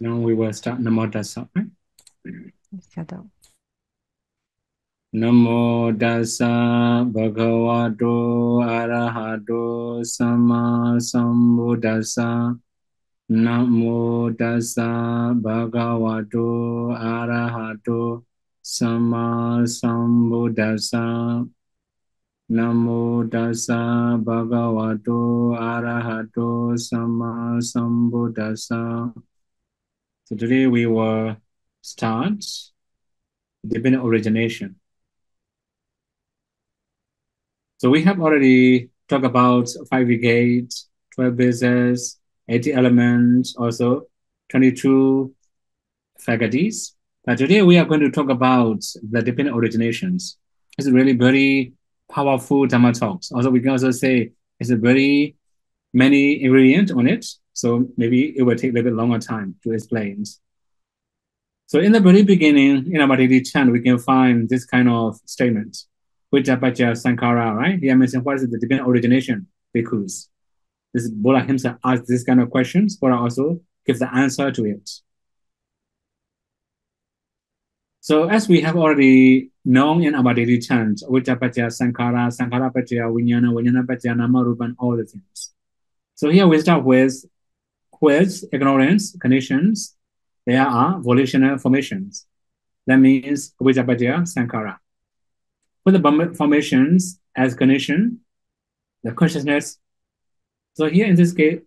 Now we will start Namo Tassa. Right? 晓得。Namo Tassa Bhagavato Arahato Sama Sambuddhassa. Namo Tassa Bhagavato Arahato Sama Sambuddhassa. Namo Tassa Bhagavato Arahato Sama Sambuddhassa. So today we will start dependent origination. So we have already talked about 5 𝐕𝐲𝐸, 12 bases, 80 elements, also 22 faculties. But today we are going to talk about the dependent originations. It's really very powerful Dhamma talks. Also, we can also say it's a very many ingredients on it. So maybe it will take a little bit longer time to explain. So in the very beginning, in our daily chant, we can find this kind of statement. Vijapacha Sankara, right? He mentioned what is the divine origination? Because this Buddha himself asked this kind of questions, Buddha also gives the answer to it. So as we have already known in our daily chant, Vijapacha Sankara, Sankara Pacha Vijnana, Vijnana Pacha Nama Rupan, all the things. So here we start with ignorance, conditions. There are volitional formations. That means Vijapacha Sankara. For the formations as condition, the consciousness. So here in this case,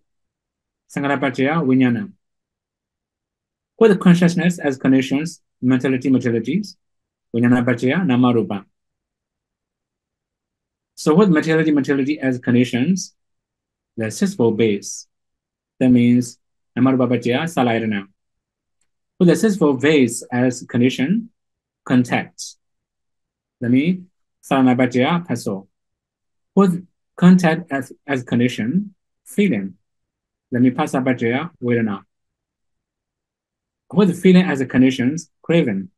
Sankarapachaya Vijnana. For the consciousness as conditions, materialities, Vijnanapachaya Namarupa. So with materiality as conditions, the sixfold base. That means Namarupapachaya Salayana. With the sixfold base as condition, contact. That means Salanapachaya Paso. With contact as condition, feeling. Let me pass up Vedana. With feeling as a conditions, craving.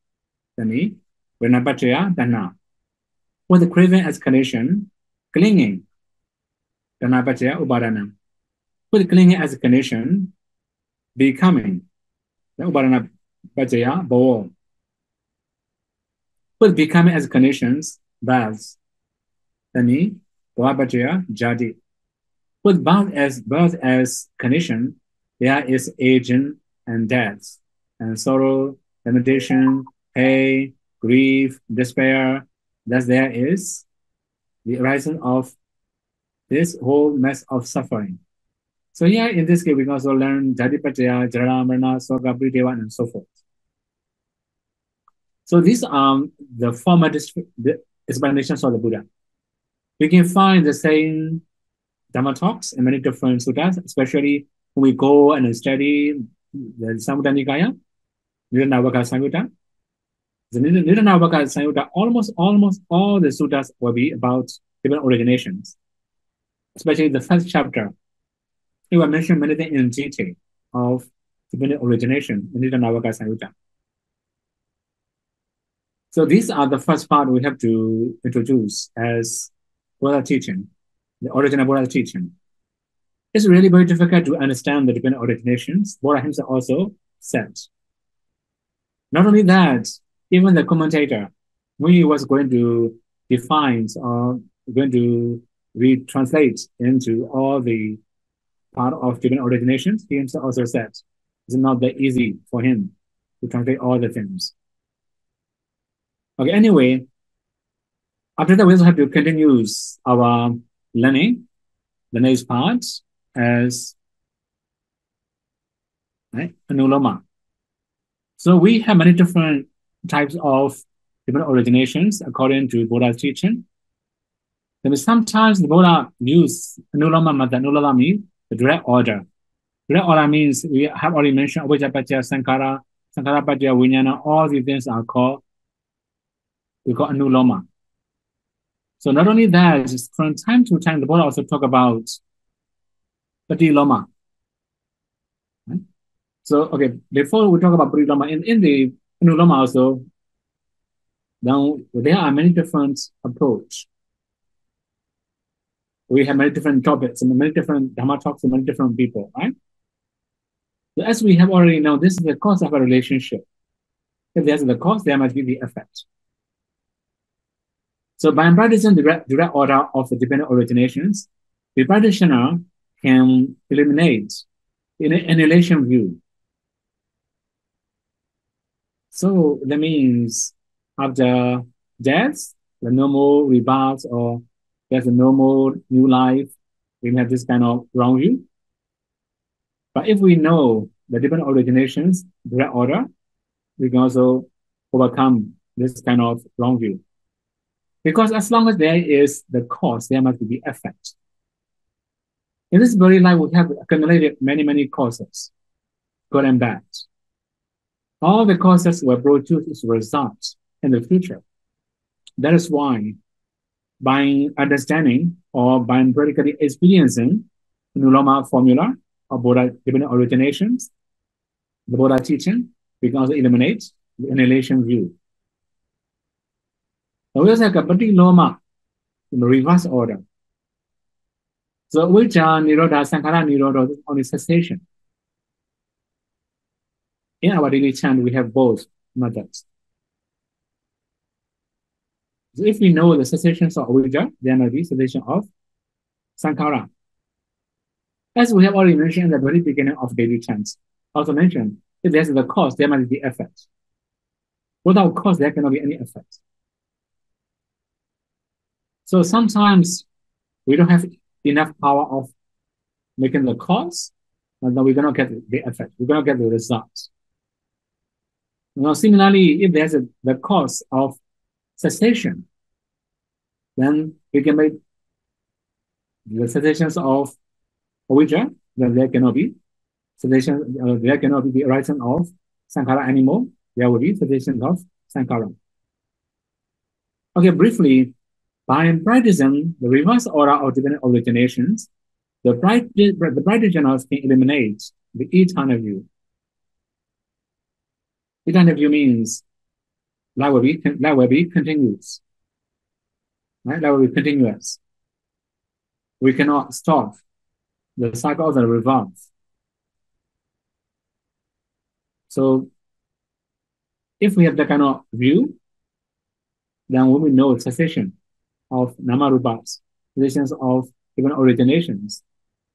Let me Vedana Dana. With the craving as condition, clinging. Dana Upadana. With clinging as a condition, becoming. Upadana Bhajaya Bhava. With becoming as conditions, births. Let me Bhava Jadi. With birth as condition, there is aging and death, and sorrow, limitation, pain, grief, despair. Thus, there is the arising of this whole mess of suffering. So here, in this case, we can also learn Jatipatya, Jara-marana, Soga, Priteva, and so forth. So these are the former explanations of the Buddha. We can find the same Dhamma talks in many different suttas, especially when we go and study the Samudana Nikaya, Niranavaka Samyutta. The Niranavaka Samyutta, almost all the suttas will be about different originations, especially the first chapter. It will mention many things in detail of different origination in Niranavaka Samyutta. So these are the first part we have to introduce as Buddha teaching, the original Buddha teaching. It's really very difficult to understand the different originations. Buddha himself also said. Not only that, even the commentator, when he was going to define or going to retranslate into all the part of different originations, he himself also said it's not that easy for him to translate all the things. Okay, anyway, after that, we also have to continue our learning, the next part as right, Anuloma. So we have many different types of different originations according to Buddha's teaching. Then sometimes the Buddha use Anuloma method. Anuloma means the direct order. Direct order means we have already mentioned Avijjapatya, Sankara, Sankarapatya, Vijnana, all these things are called, we call Anuloma. So not only that, from time to time, the Buddha also talk about Patiloma. Right? So, okay, before we talk about Patiloma, in the Anuloma also, now there are many different approach. We have many different topics and many different Dhamma talks with many different people, right? So as we have already known, this is the cause of a relationship. If there's the cause, there must be the effect. So by embracing the direct order of the dependent originations, the practitioner can eliminate annihilation view. So that means after death, the normal rebirth or there's a normal new life, we have this kind of wrong view. But if we know the different originations, direct order, we can also overcome this kind of wrong view. Because as long as there is the cause, there must be effect. In this very life, we have accumulated many causes, good and bad. All the causes will produce results in the future. That is why by understanding or by practically experiencing the Nulama formula of Buddha dependent originations, the Buddha teaching, we can also eliminate the annihilation view. So we also have Kapati Loma in the reverse order. So which are Nirodha, Sankhara Nirodha, only cessation. In our daily chant, we have both methods. So if we know the cessations of avijja, there may be cessation of sankhara. As we have already mentioned at the very beginning of daily chants, also mentioned, if there's the cause, there must be effect. Without cause, there cannot be any effect. So sometimes we don't have enough power of making the cause, and then we're going to get the effect. We're going to get the results. Now, similarly, if there's the cause of cessation, then we can make the cessations of avijja, then there cannot be cessation, there cannot be the arising of sankhara anymore. There will be cessation of sankhara. Okay, briefly, by practicing the reverse order of different originations, the practitioners can eliminate the eternal view. Eternal view means life will be continuous. Right? Life will be continuous. We cannot stop the cycle of the reverse. So if we have that kind of view, then we will know cessation of namarupas, cessations of even originations.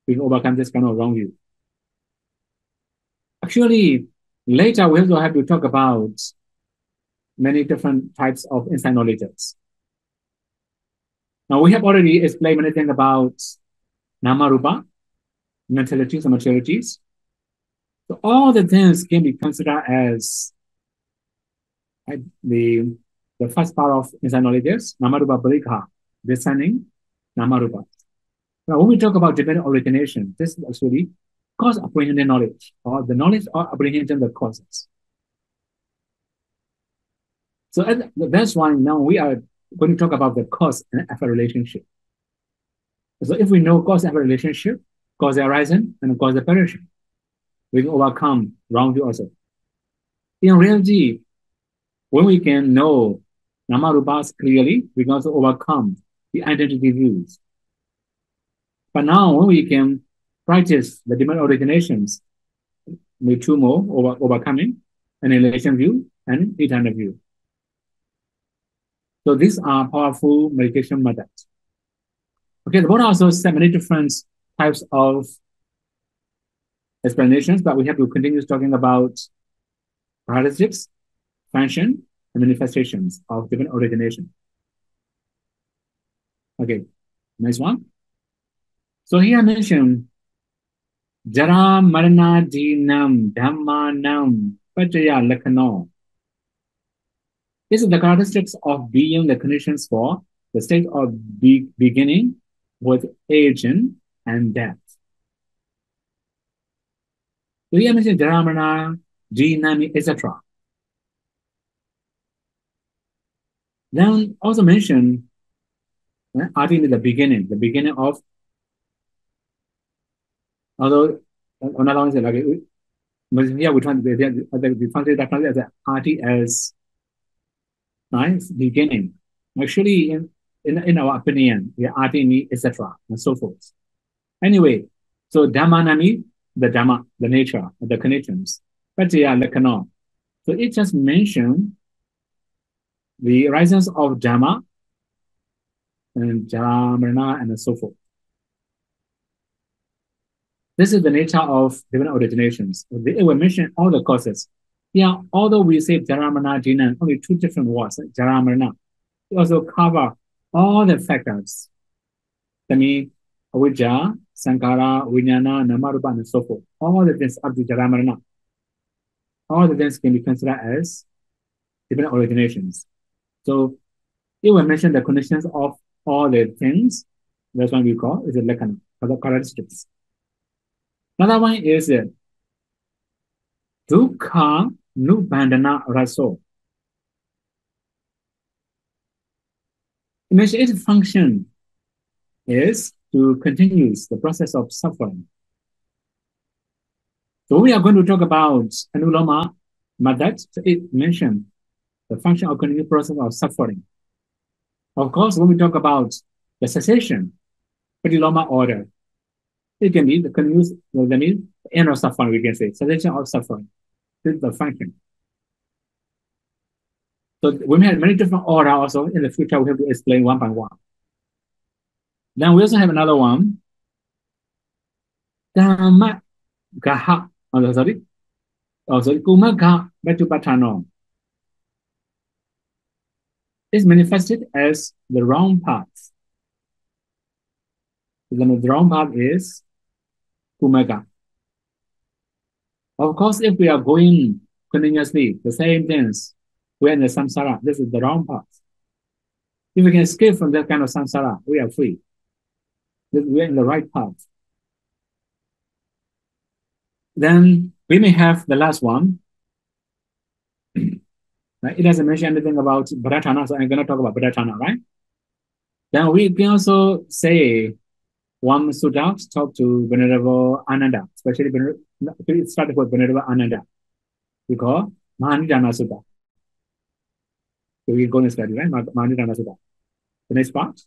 We can overcome this kind of wrong view. Actually, later we also have to talk about many different types of insight knowledges. Now we have already explained many things about namarupa, mentalities and materialities. So all the things can be considered as the first part of insight knowledges, namarupa parikha, discerning namarupa. Now when we talk about dependent origination, this is actually cause apprehended knowledge, or the knowledge or apprehension of causes. So that's why now we are going to talk about the cause and effect relationship. So if we know cause and effect relationship, cause the arising and cause the perishing, we can overcome wrong view also. In reality, when we can know namarupas clearly, we can also overcome the identity views. But now when we can practice the different originations with two more, overcoming annihilation view and eternal view. So these are powerful meditation methods. Okay, the Buddha also said many different types of explanations, but we have to continue talking about characteristics, function, and manifestations of different origination. Okay, next one. So here I mentioned Jara Marana Dinam Dhammanam Pajaya Lakano. This is the characteristics of being the conditions for the state of beginning with aging and death. So here I mentioned Jara Marana, Jinami, etc. Then also mention Adi in the beginning of, although another one is like, but here we translate that as Adi as nice beginning. Actually, in our opinion, we are Adi, etc. and so forth. Anyway, so Dhammanami, the Dhamma, the nature, the conditions. But yeah, Lakana. So it just mentioned the arisings of Dhamma and Jara, Marana, and so forth. This is the nature of different originations. It will mention all the causes. Yeah, although we say Jara, Marana, Jina, only two different words, Jara, Marana, it also cover all the factors. That means Avijja, Sankara, Vijnana, Namarupa, and so forth. All the things up to Jara, Marana. All the things can be considered as different originations. So it will mention the conditions of all the things. That's what we call is a Lakana, the characteristics. Another one is Dukkha Nubandhana Raso. It means its function is to continue the process of suffering. So we are going to talk about Anuloma Madat. So it mentioned the function of continuous process of suffering. Of course, when we talk about the cessation, Patiloma order, it can be the continuous, well, that means the end of suffering, we can say, cessation of suffering. This is the function. So we have many different orders also. In the future, we have to explain one by one. Then we also have another one. Dhamma Gaha. Oh, sorry. Oh, sorry. Kumaga Betupatano. Is manifested as the wrong path. The wrong path is Kumaga. Of course, if we are going continuously the same things, we're in the samsara. This is the wrong path. If we can escape from that kind of samsara, we are free. We're in the right path. Then we may have the last one. It doesn't mention anything about Bharatana, so I'm going to talk about Bharatana, right? Then we can also say one sutta talk to Venerable Ananda, especially it started with Venerable Ananda. We call Mahanidana Sutta. So we're going to study, right? Mahanidana Sutta. The next part.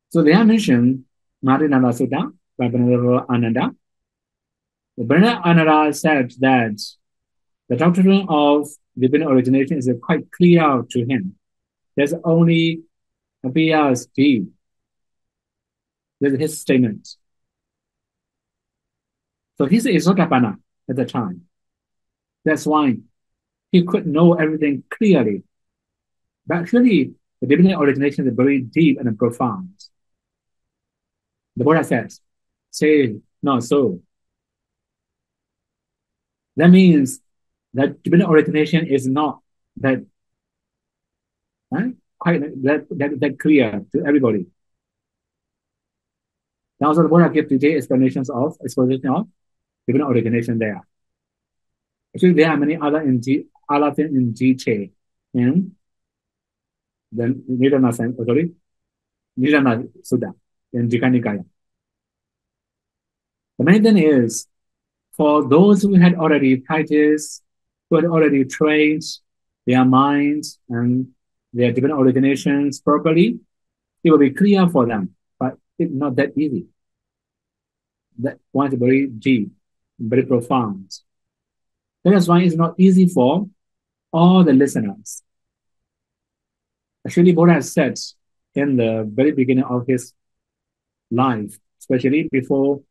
So they have mentioned Mahanidana Sutta by Venerable Ananda. The Venerable Ananda said that the doctrine of divine origination is quite clear to him. There's only appears deep. This is his statement. So he's a Sotapanna at the time. That's why he could know everything clearly. But actually, the divine origination is very deep and profound. The Buddha says, say not so. That means that divine origination is not that quite that clear to everybody. Now, also the Buddha gives today exposition of divine origination there. Actually, there are many other things in detail in the Nidana Sutta in Jikanikaya. The main thing is, for those who had already practiced, who had already trained their minds and their divine originations properly, it will be clear for them, but it's not that easy. That one is very deep, very profound. That is why it's not easy for all the listeners. Actually, Buddha said in the very beginning of his life, especially before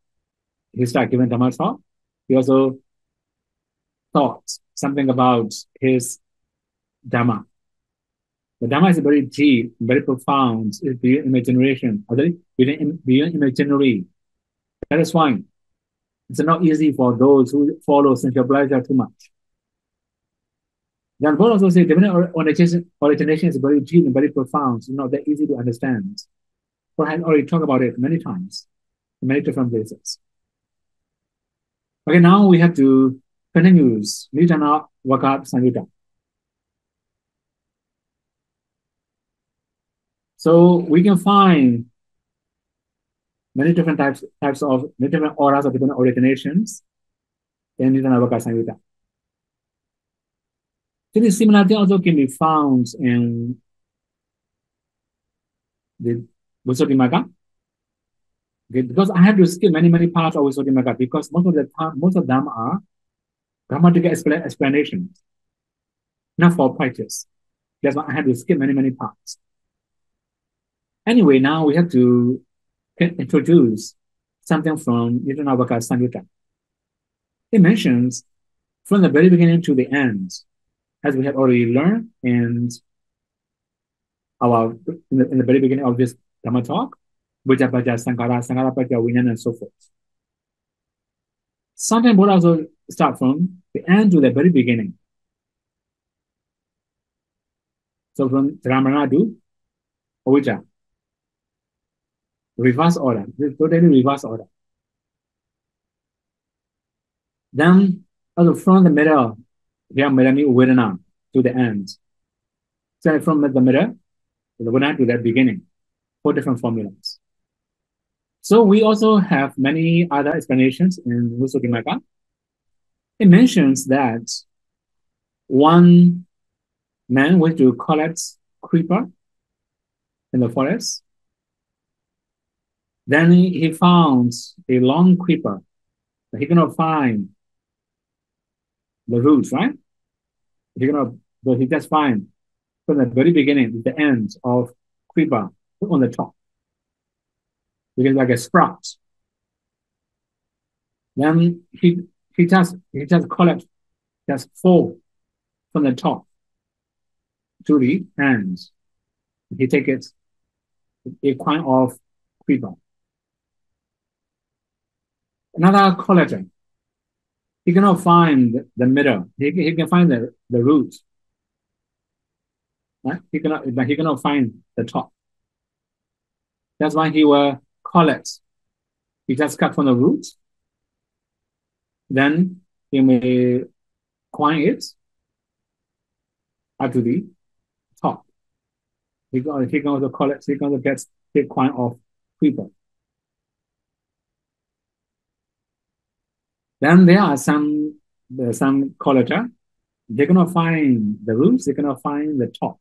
he started giving Dhamma talk, he also thought something about his Dhamma. The Dhamma is very deep, very profound, it's beyond imagination, beyond imaginary. That is why it's not easy for those who follow sensual pleasure too much. Then Buddha also said divine origination is very deep and very profound, it's not that easy to understand. But I already talked about it many times, in many different places. Okay, now we have to continue Nidana Vakat Samyutta. So we can find many different types of many different auras of different originations in Nidana Vakat Samyutta. This similarity also can be found in the Visuddhimagga Okay, because I have to skip many parts of Visuddhimagga because most of them are grammatical explanations, not for practice. That's why I have to skip many parts. Anyway, now we have to introduce something from Nidhanavaka Samyutta. It mentions from the very beginning to the end, as we have already learned in the very beginning of this Dhamma talk, Vijjapaja, Sankara, Sankarapaja, Vijnana, and so forth. Sometimes we'll also start from the end to the very beginning. So from Ramana to Avijja, reverse order, totally reverse order. Then also from the middle, here Mirani Vedana to the end. So from the middle, the Vedana to the beginning, 4 different formulas. So we also have many other explanations in Visuddhimagga. It mentions that one man went to collect creeper in the forest. Then he found a long creeper, but he cannot find the roots, right? But he just find from the very beginning, the end of creeper on the top. Because like a sprout. Then he just collect, just fall from the top to the ends. He take it a kind of creeper. Another collector, he cannot find the middle. He can find the root. Right? He cannot find the top. That's why he will collect. He just cut from the root. Then he may coin it up to the top. He can also collect. He can also get the coin of creeper. Then there are some collector. They cannot find the roots. They cannot find the top.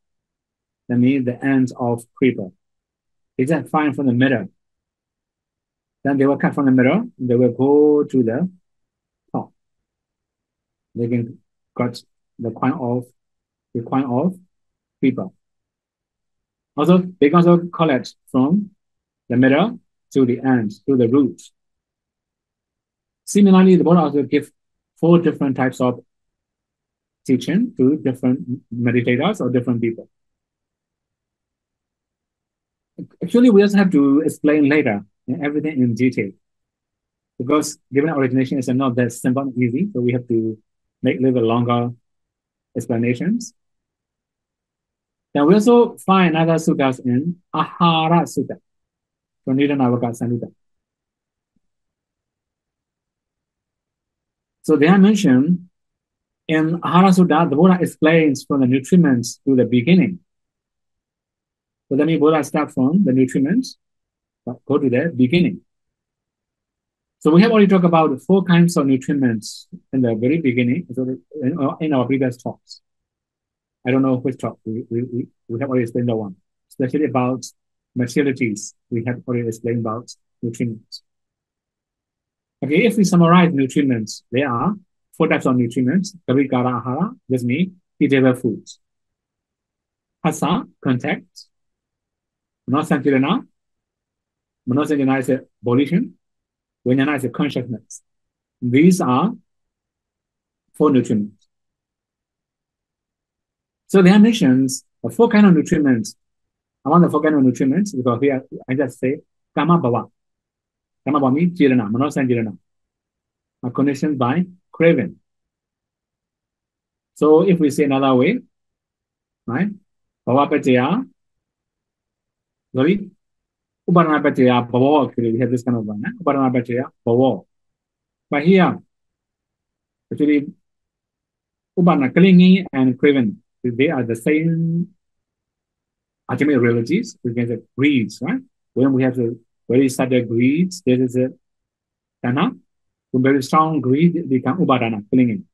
That means the ends of creeper. They just find from the middle. Then they will cut from the middle. They will go to the top. They can cut the coin of creeper. Also, they can also collect from the middle to the end, to the root. Similarly, the Buddha also gives 4 different types of teaching to different meditators or different people. Actually, we also have to explain later everything in detail because given origination is not that simple and easy, so we have to make a little bit longer explanations. Then we also find other suttas in Ahara Sutta from Nidhanavaka Samyutta. So they are mentioned in Ahara Sutta, the Buddha explains from the nutriments to the beginning. So that means Buddha starts from the nutriments, but go to the beginning. So we have already talked about 4 kinds of nutriments in the very beginning, so in our previous talks. I don't know which talk. We have already explained that one, especially about materialities. We have already explained about nutriments. Okay, if we summarize nutriments, there are 4 types of nutriments. Kavikara ahara, this means eatable foods. Hasa, contact. Manosankirana. Manosankirana is a volition. Vijnana is a consciousness. These are 4 nutriments. So there are mentions of 4 kinds of nutriments. Among the 4 kinds of nutriments, because here I just say kama bhava. Kama bhava means jirana, manosankirana, are conditioned by craving. So if we say another way, right? Bhava paccaya, sorry, uparana paccaya bhava, actually we have this kind of one, uparana paccaya bhava. But here, actually, uparana, clinging and craving, they are the same ultimate realities. We can say greeds, right? When we have the very subtle greeds, there is a tanha. When very strong greed become upadana, clinging.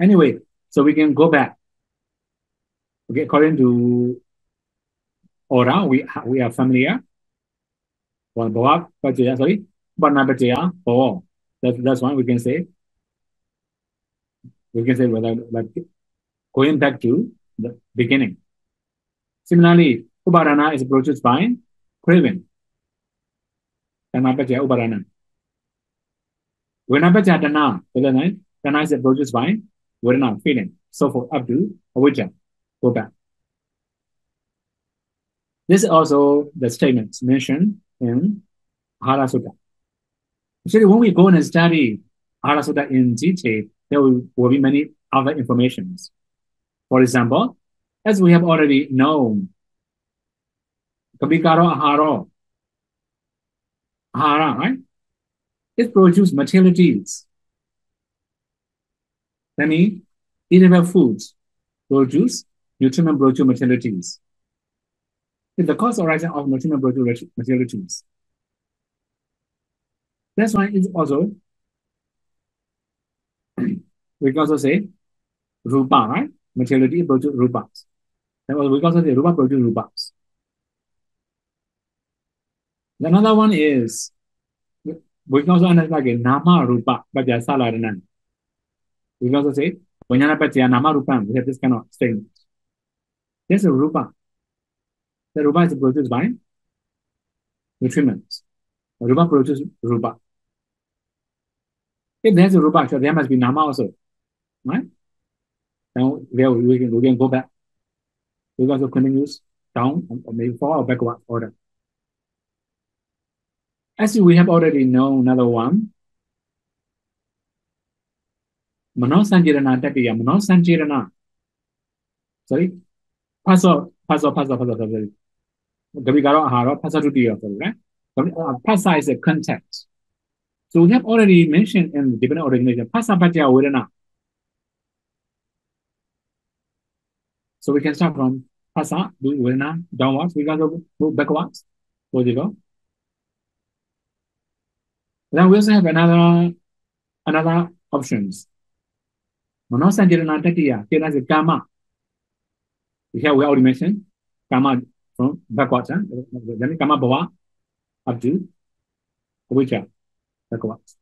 Anyway, so we can go back. Okay, according to Aura, we are familiar. Well, bhava pachaya, sorry, upadana pachaya, bhava. That's one we can say. We can say whether like going back to the beginning. Similarly, upadana is produced by craving. Dana pachaya upadana. Vedana pachaya dana. Dana is produced by vedana, feeling. So forth up to avijja. Go back. This is also the statements mentioned in Hara Sutta. Actually, when we go and study Hara Sutta in detail, there will be many other informations. For example, as we have already known, Kabikaro Aharo, Ahara, right? It produces materialities. That means edible foods produce nutriment produce materialities. It's the cause origin of nutriment produce materialities. That's why it's also, we can also say, Rupa, right? Materiality produce Rupas. And we can also say Rupa produce Rupas. Another one is, we can also understand like a Nama Rupa, but they are Salaranan. We can also say, Vajnana Pachya Nama Rupam. We have this kind of statement. There's a Rupa. The Rupa is produced by nutriments. Rupa produces Rupa. If there's a Rupa, so there must be Nama also. Right? Now we can go back. We can also continue down or maybe forward or backward order. As we have already known another one, Manosanjirana Tatiya, Manosanjirana. Sorry, sorry. Gabigaro Ahara, Pasatutiya, right? Pasa is a context. So we have already mentioned in different origination, Pasa Patya Vedana. So we can start from Pasa, do Vedana, downwards, we can go backwards. Where do you go? Then we also have another options. Manosanjirana Tatiya, here is Kama. Here we already mentioned Kama from backwards, then Kama Bhava up to Avijja, backwards.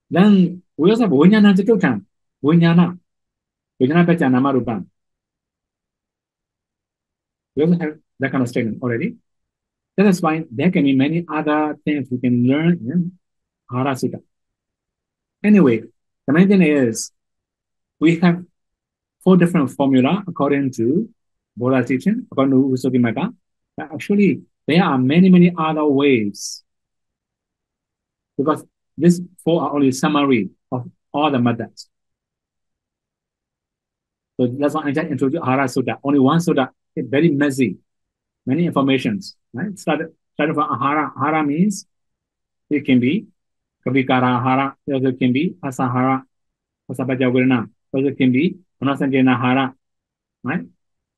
Then we also have Vijnana Chatutam, Vijnana Pachya Nama Rupam. We also have that kind of statement already. That is why there can be many other things we can learn in Hara Sutta. Anyway, the main thing is we have 4 different formula according to Buddha teaching, according to Visuddhimagga. But actually, there are many other ways because these 4 are only summary of all the methods. So that's why I just introduced Hara Sutta. Only one Sutta. It's very messy, many informations. Right? Started from Ahara. Ahara means it can be Kavikara Ahara. It also can be Asahara, Pasapatya Vedana. Also can be Manasanjana Ahara. Right?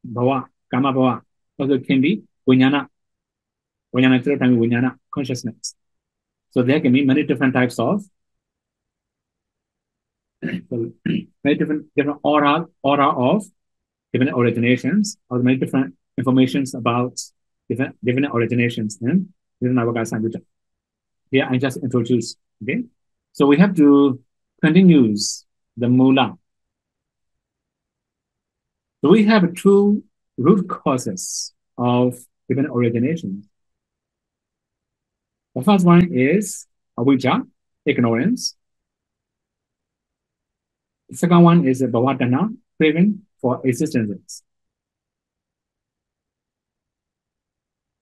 Bhava, Kama Bhava. Also can be Vijnana. Vijnana, Vijnana, consciousness. So there can be many different types of many different aura of different originations, or many different informations about different originations in Navagara Samhita. Here I just introduced. Okay, so we have to continue the Mula. So we have 2 root causes of different originations. The first one is avijja, ignorance. The second one is bhavadana, craving for existences.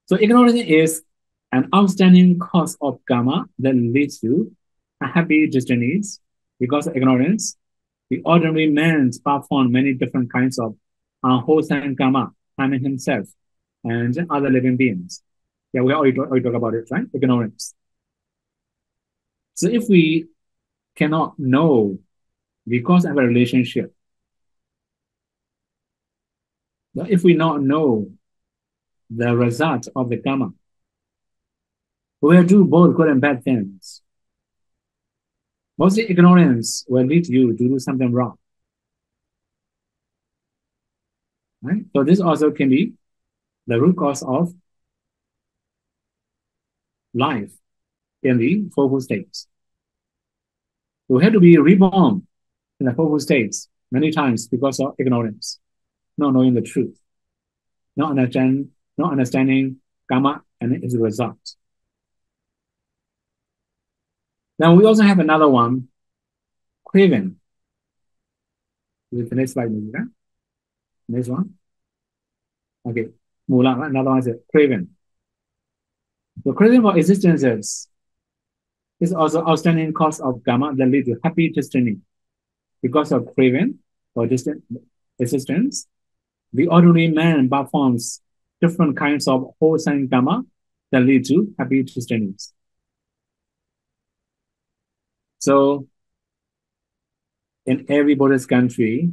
So ignorance is an outstanding cause of karma that leads to unhappy destinies. Because of ignorance, the ordinary man perform many different kinds of unwholesome karma, harming himself and other living beings. Yeah, we already talk about it, right? Ignorance. So if we cannot know because of a relationship, if we not know the result of the karma, we will do both good and bad things. Mostly ignorance will lead you to do something wrong. Right? So this also can be the root cause of life in the fourfold states. We have to be reborn in the fourfold states many times because of ignorance, not knowing the truth, not understanding karma and its results. Then we also have another one, craving. With the next slide, maybe, right? Next one. Okay. Mula, another one is craving. The craving for existences is also outstanding cause of karma that lead to happy destiny. Because of craving for distant existence, the ordinary man performs different kinds of wholesome karma that lead to happy destinies. So, in every Buddhist country,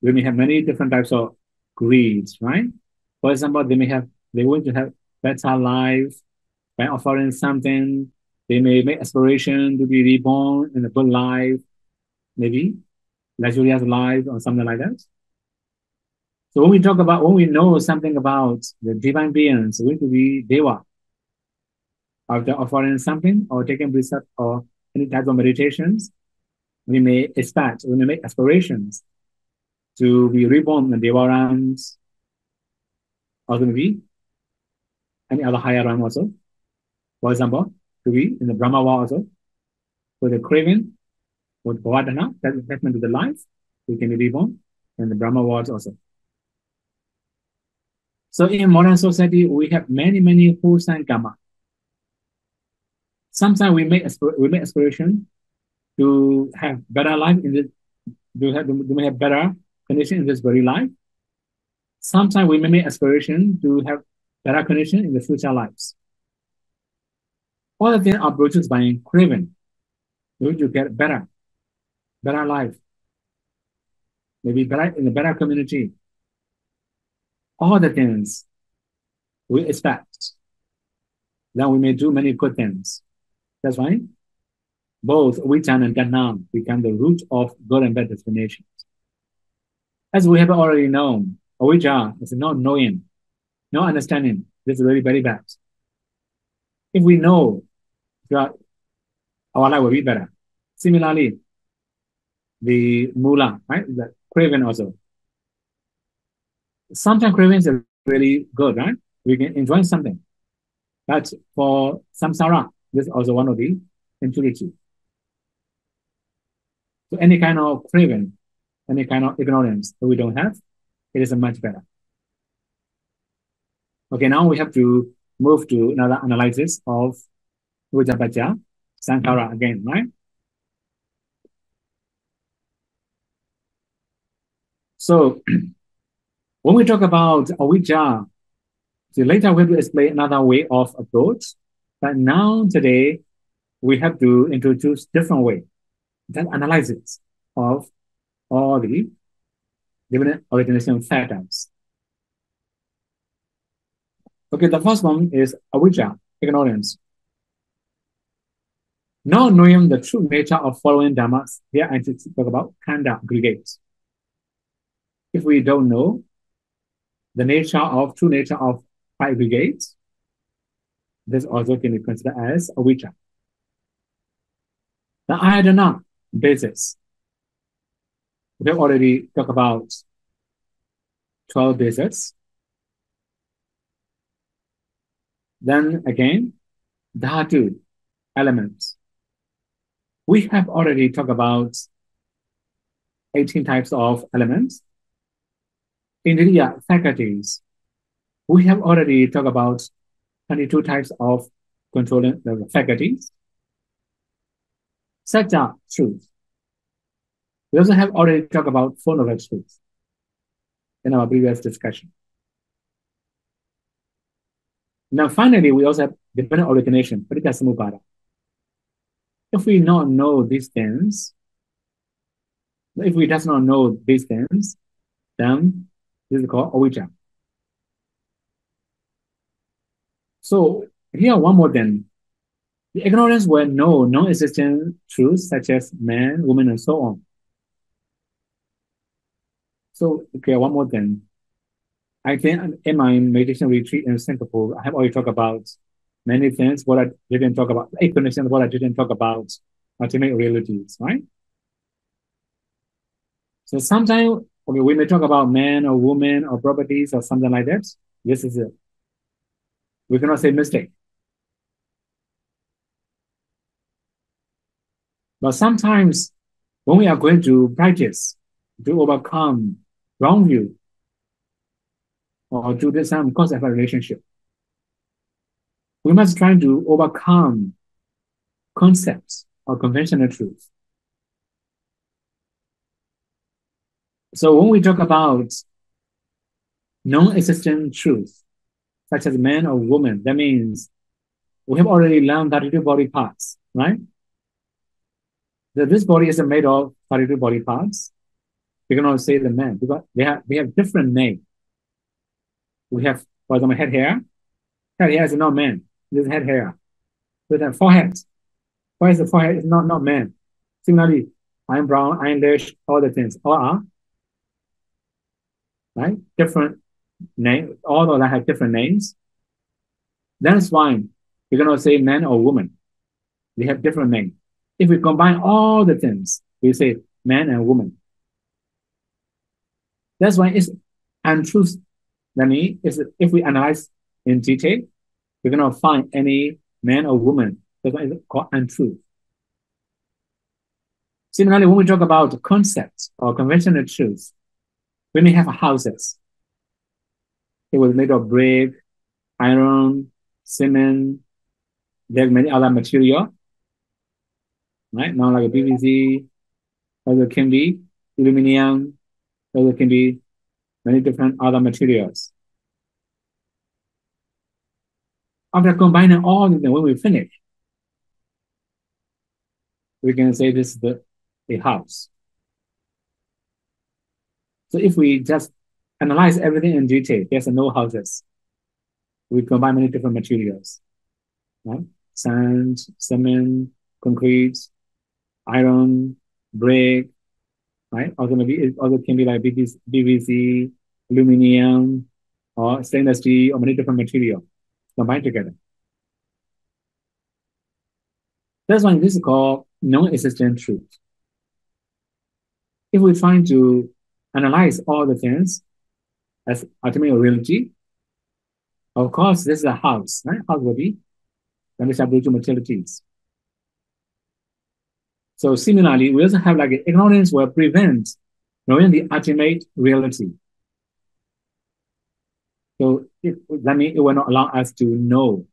we may have many different types of greeds, right? For example, they want to have better life by offering something. They may make aspiration to be reborn in a good life, maybe luxurious life or something like that. So when we know something about the divine beings, we to be Deva. After offering something or taking precept or any type of meditations, we may make aspirations to be reborn in Deva realms, or maybe any other higher realm also. For example, to be in the Brahma world also, with the craving, with Bhavadana, that is attachment to the life, we can be reborn in the Brahma world also. So in modern society, we have many wholesome karma. Sometimes we make aspiration to have better life in this, to have better condition in this very life. Sometimes we may make aspiration to have better condition in the future lives. All of them are produced by craving. We need to get better life, maybe better in a better community. All the things we expect, then we may do many good things. That's why both Vichan and Ganam become the root of good and bad destinations. As we have already known, Avijja is not knowing, no understanding. This is really very bad. If we know that our life will be better. Similarly, the Mula, right? The craving also. Sometimes cravings are really good, right? We can enjoy something. But for samsara, this is also one of the impurity. So any kind of craving, any kind of ignorance that we don't have, it is much better. Okay, now we have to move to another analysis of Vujjapajja Sankhara again, right? So when we talk about Avijja, so later we have to explain another way of approach. But now today we have to introduce different way, that analysis of all the different origination factors. Okay, the first one is avijja, ignorance. Not knowing the true nature of following dhammas, here I talk about khanda aggregates. If we don't know the true nature of five aggregates, this also can be considered as avijja. The ayatana basis. We have already talked about 12 bases. Then again, dhatu elements. We have already talked about 18 types of elements. Indriya faculties. We have already talked about 22 types of controlling the faculties. Satya, truth. We also have already talked about four noble truths in our previous discussion. Now, finally, we also have dependent origination, paticca If we not know these things, if we does not know these things, then this is called avijja. So here one more thing. The ignorance will know non-existent truths such as man, woman, and so on. So, okay, one more thing. I think in my meditation retreat in Singapore, I have already talked about many things, what I didn't talk about, 8 what I didn't talk about, ultimate realities, right? So sometimes okay, we may talk about man or woman or properties or something like that. This is it. We cannot say mistake. But sometimes when we are going to practice to overcome wrong view or to do some concept of relationship, we must try to overcome concepts or conventional truths. So when we talk about non-existent truth, such as man or woman, that means we have already learned 32 body parts, right? That this body is made of 32 body parts. We cannot say the man because they have different names. We have, for example, head hair. Head hair is not man. This is head hair. We have forehead. Why is the forehead is not man? Similarly, I'm brown, English, all the things, all are right? Different name, all of them have different names. That's why we cannot say man or woman. They have different names. If we combine all the things, we say man and woman. That's why it's untruth. That means if we analyze in detail, we cannot find any man or woman. That's why it's called untruth. Similarly, when we talk about concepts or conventional truths, we may have houses. It was made of brick, iron, cement. There are many other material, right? Now like a PVC, or it can be aluminum, or it can be many different other materials. After combining all of them, when we finish, we can say this is a house. So if we just analyze everything in detail, there's no houses. We combine many different materials, right? Sand, cement, concrete, iron, brick, right? Also maybe it also can be like PVC, aluminum, or stainless steel, or many different material combined together. That's why this is called non-existent truth. If we try to analyze all the things as ultimate reality, of course, this is a house, right? House will be then we shall to materialities. So similarly, we also have like ignorance will prevent knowing the ultimate reality. So that means it will not allow us to know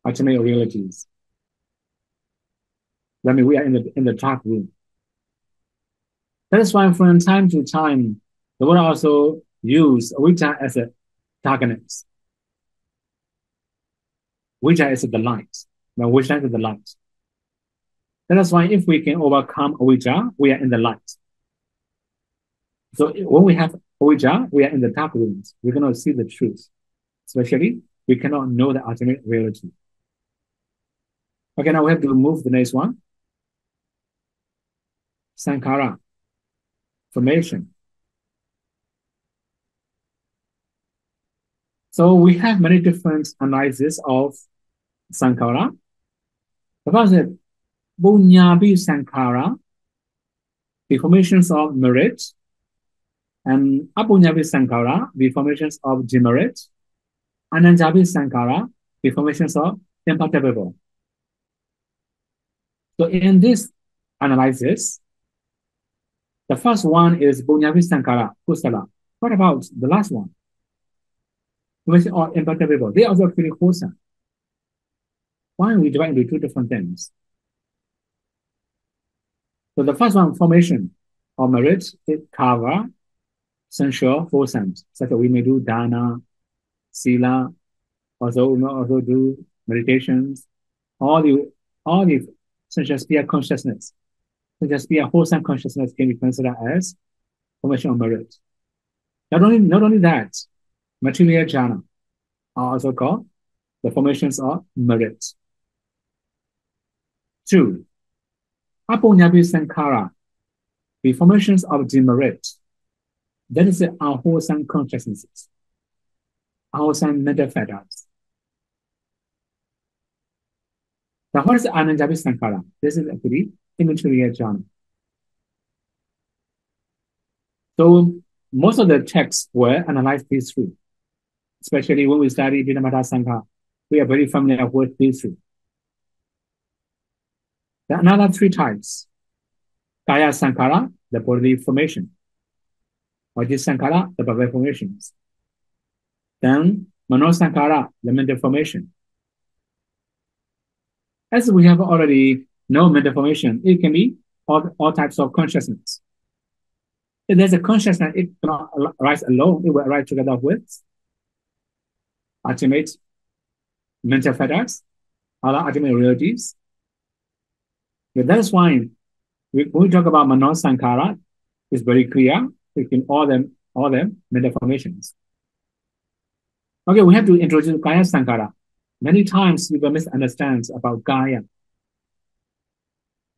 ultimate realities. That means we are in the dark room. That is why from time to time, the world also use avijja as a darkness. Avijja is the light. Now, which light is the light? That is why if we can overcome avijja, we are in the light. So when we have avijja, we are in the dark rooms. We cannot see the truth. Especially, we cannot know the ultimate reality. Okay, now we have to move the next one. Sankhara, formation. So we have many different analyses of Sankhara. The first is Bunyabi Sankhara, the formations of merit, and Abunyabi Sankhara, the formations of demerit, and Anjabi Sankhara, the formations of imperturbable. So in this analysis, the first one is Bunyabi Sankhara, Kusala. What about the last one? Formation of imperturbable. They also feel wholesome. Why we divide into two different things? So the first one, formation of merit, it cover sensual wholesome. Such that we may do dana, sila, also we may also do meditations, all the sensual sphere consciousness. Sensual sphere wholesome consciousness can be considered as formation of merit. Not only that, material jhana are also called the formations of merit. 2. Apunyabi Sankhara, the formations of demerit. That is the unwholesome consciousnesses, unwholesome mental fetters. Now, what is Ananjabi Sankara? This is actually immaterial jhana. So most of the texts were analyzed these three, especially when we study Vinamata Sankara. We are very familiar with these three. There are another three types. Kaya Sankara, the bodily formation. Vaji Sankara, the verbal formations. Then Mano Sankara, the mental formation. As we have already known mental formation, it can be all types of consciousness. If there's a consciousness, it cannot arise alone, it will arise together with ultimate mental factors, other ultimate realities. But that is why when we talk about Mano Sankara, it's very clear in all them mental formations. Okay, we have to introduce Kaya Sankara. Many times people misunderstand about Kaya.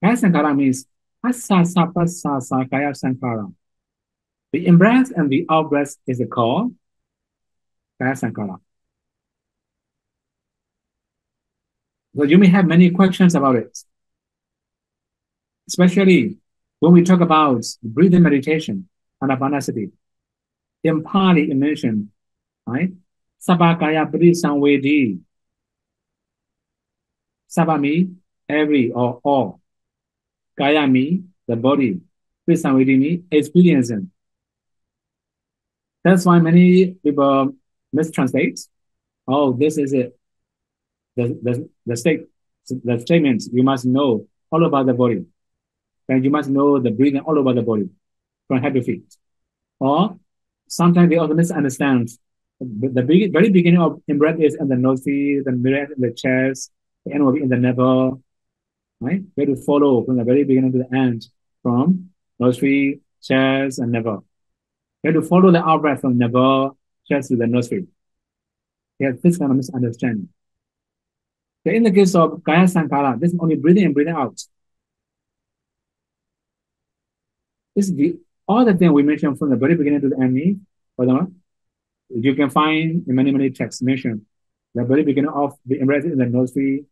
Kaya Sankara means Asasa Pasasa Kaya Sankara. The in-breath and the out-breath is called Kaya Sankara. So you may have many questions about it, especially when we talk about breathing meditation, anapanasati. In Pali, it mentioned, right? Sabakaya Brisamvedi. Saba means every or all. Kaya means the body. Brisamvedi means experiencing. That's why many people mistranslate. Oh, this is it. The statements you must know all about the body. And you must know the breathing all over the body from head to feet. Or sometimes they also misunderstand the very beginning of in-breath is in the nose, the middle in the chest, the end will be in the navel. Right? We have to follow from the very beginning to the end from nostril, chest, and navel. We have to follow the out-breath from navel, chest to the nostril. We have this kind of misunderstanding. So in the case of Kaya Sankara, this is only breathing and breathing out. This is all the things we mentioned from the very beginning to the end. You can find in many texts mentioned the very beginning of the in-breath in the nostril,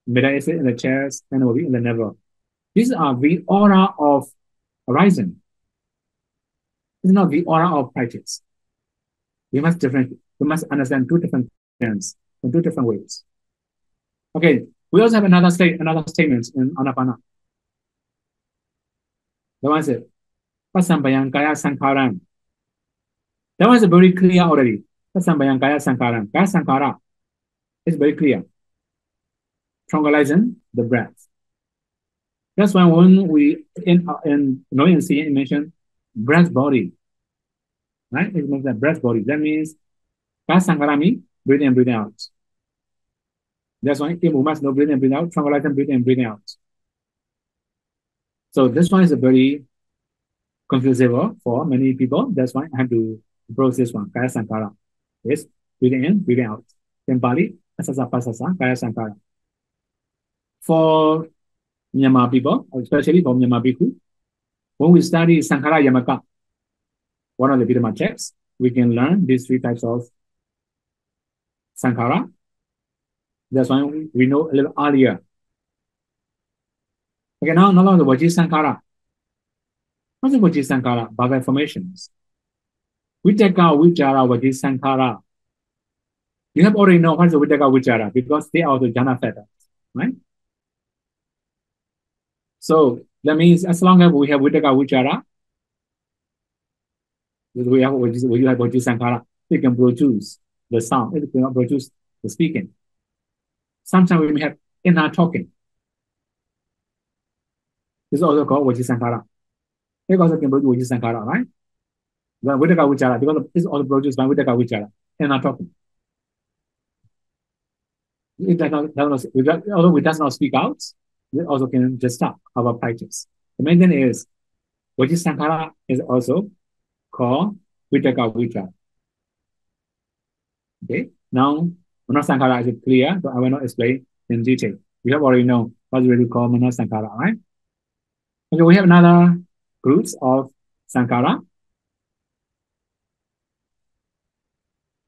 middle is in the chest, and will be in the navel. These are the aura of horizon. It's not the aura of practice. We must understand two different things in two different ways. Okay, we also have another statement in Anapana. The one is Pasambayang Kaya Sankaram. That one is very clear already. Pasambayang Kaya Sankaram. Kaya Sankara is very clear. Tranquilizing the breath. That's why when we in Noyan mention breath body, right? It means that breath body. That means Kaya Sankara means breathing and breathing out. That's why we must know breathing and breathing out, tranquilizing breathing and breathing out. So this one is a very confusing for many people. That's why I have to approach this one. Kaya Sankara is breathing in, breathing out. In Pali, Asasa Pasasa, Kaya Sankara. For Myanmar people, especially for Myanmar people, when we study Sankara Yamaka, one of the Vidama texts, we can learn these three types of Sankara. That's why we know a little earlier. Okay, now the Vaji Sankara. What's the Vaji Sankara? Bhava formations. Vitaka, Vichara, Vaji Sankara. You have already know what's the Vitaka, Vichara because they are the jhana factors, right? So that means as long as we have Vitaka, Vichara, we have Vaji Sankara, we can produce the sound, it cannot produce the speaking. Sometimes we may have inner talking. This is also called Vaji Sankara. It also can produce Vaji Sankara, right? The Vitaka Vichara, because it's also produced by Vitaka Vichara, inner talking. It although we does not speak out, we also can just stop our practice. The main thing is, Vaji Sankara is also called Vitaka Vichara. Okay, now Mano Sankara is clear, so I will not explain in detail. We have already know what's really called Mano Sankara, right? Okay, we have another groups of Sankara.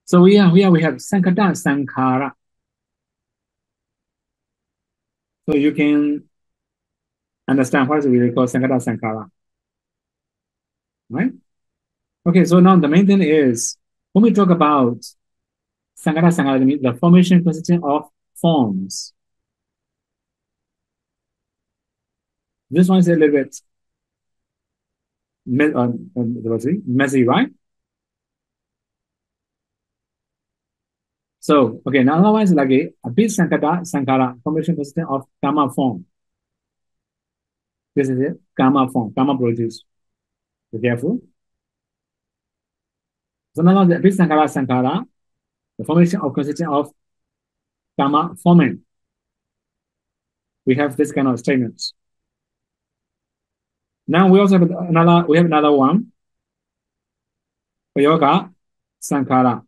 So we have Sankata Sankara. So you can understand what is really called Sankara Sankara, right? Okay, so now the main thing is when we talk about Sankara Sankara, means the formation consisting of forms. This one is a little bit messy, right? So, okay, now otherwise like a bit Sankara formation consisting of gamma form. This is it, gamma form, gamma produce. Be careful. So now the bit Sankara, the formation of consisting of gamma forming. We have this kind of statements. Now we also have another one. Yoga Sankara.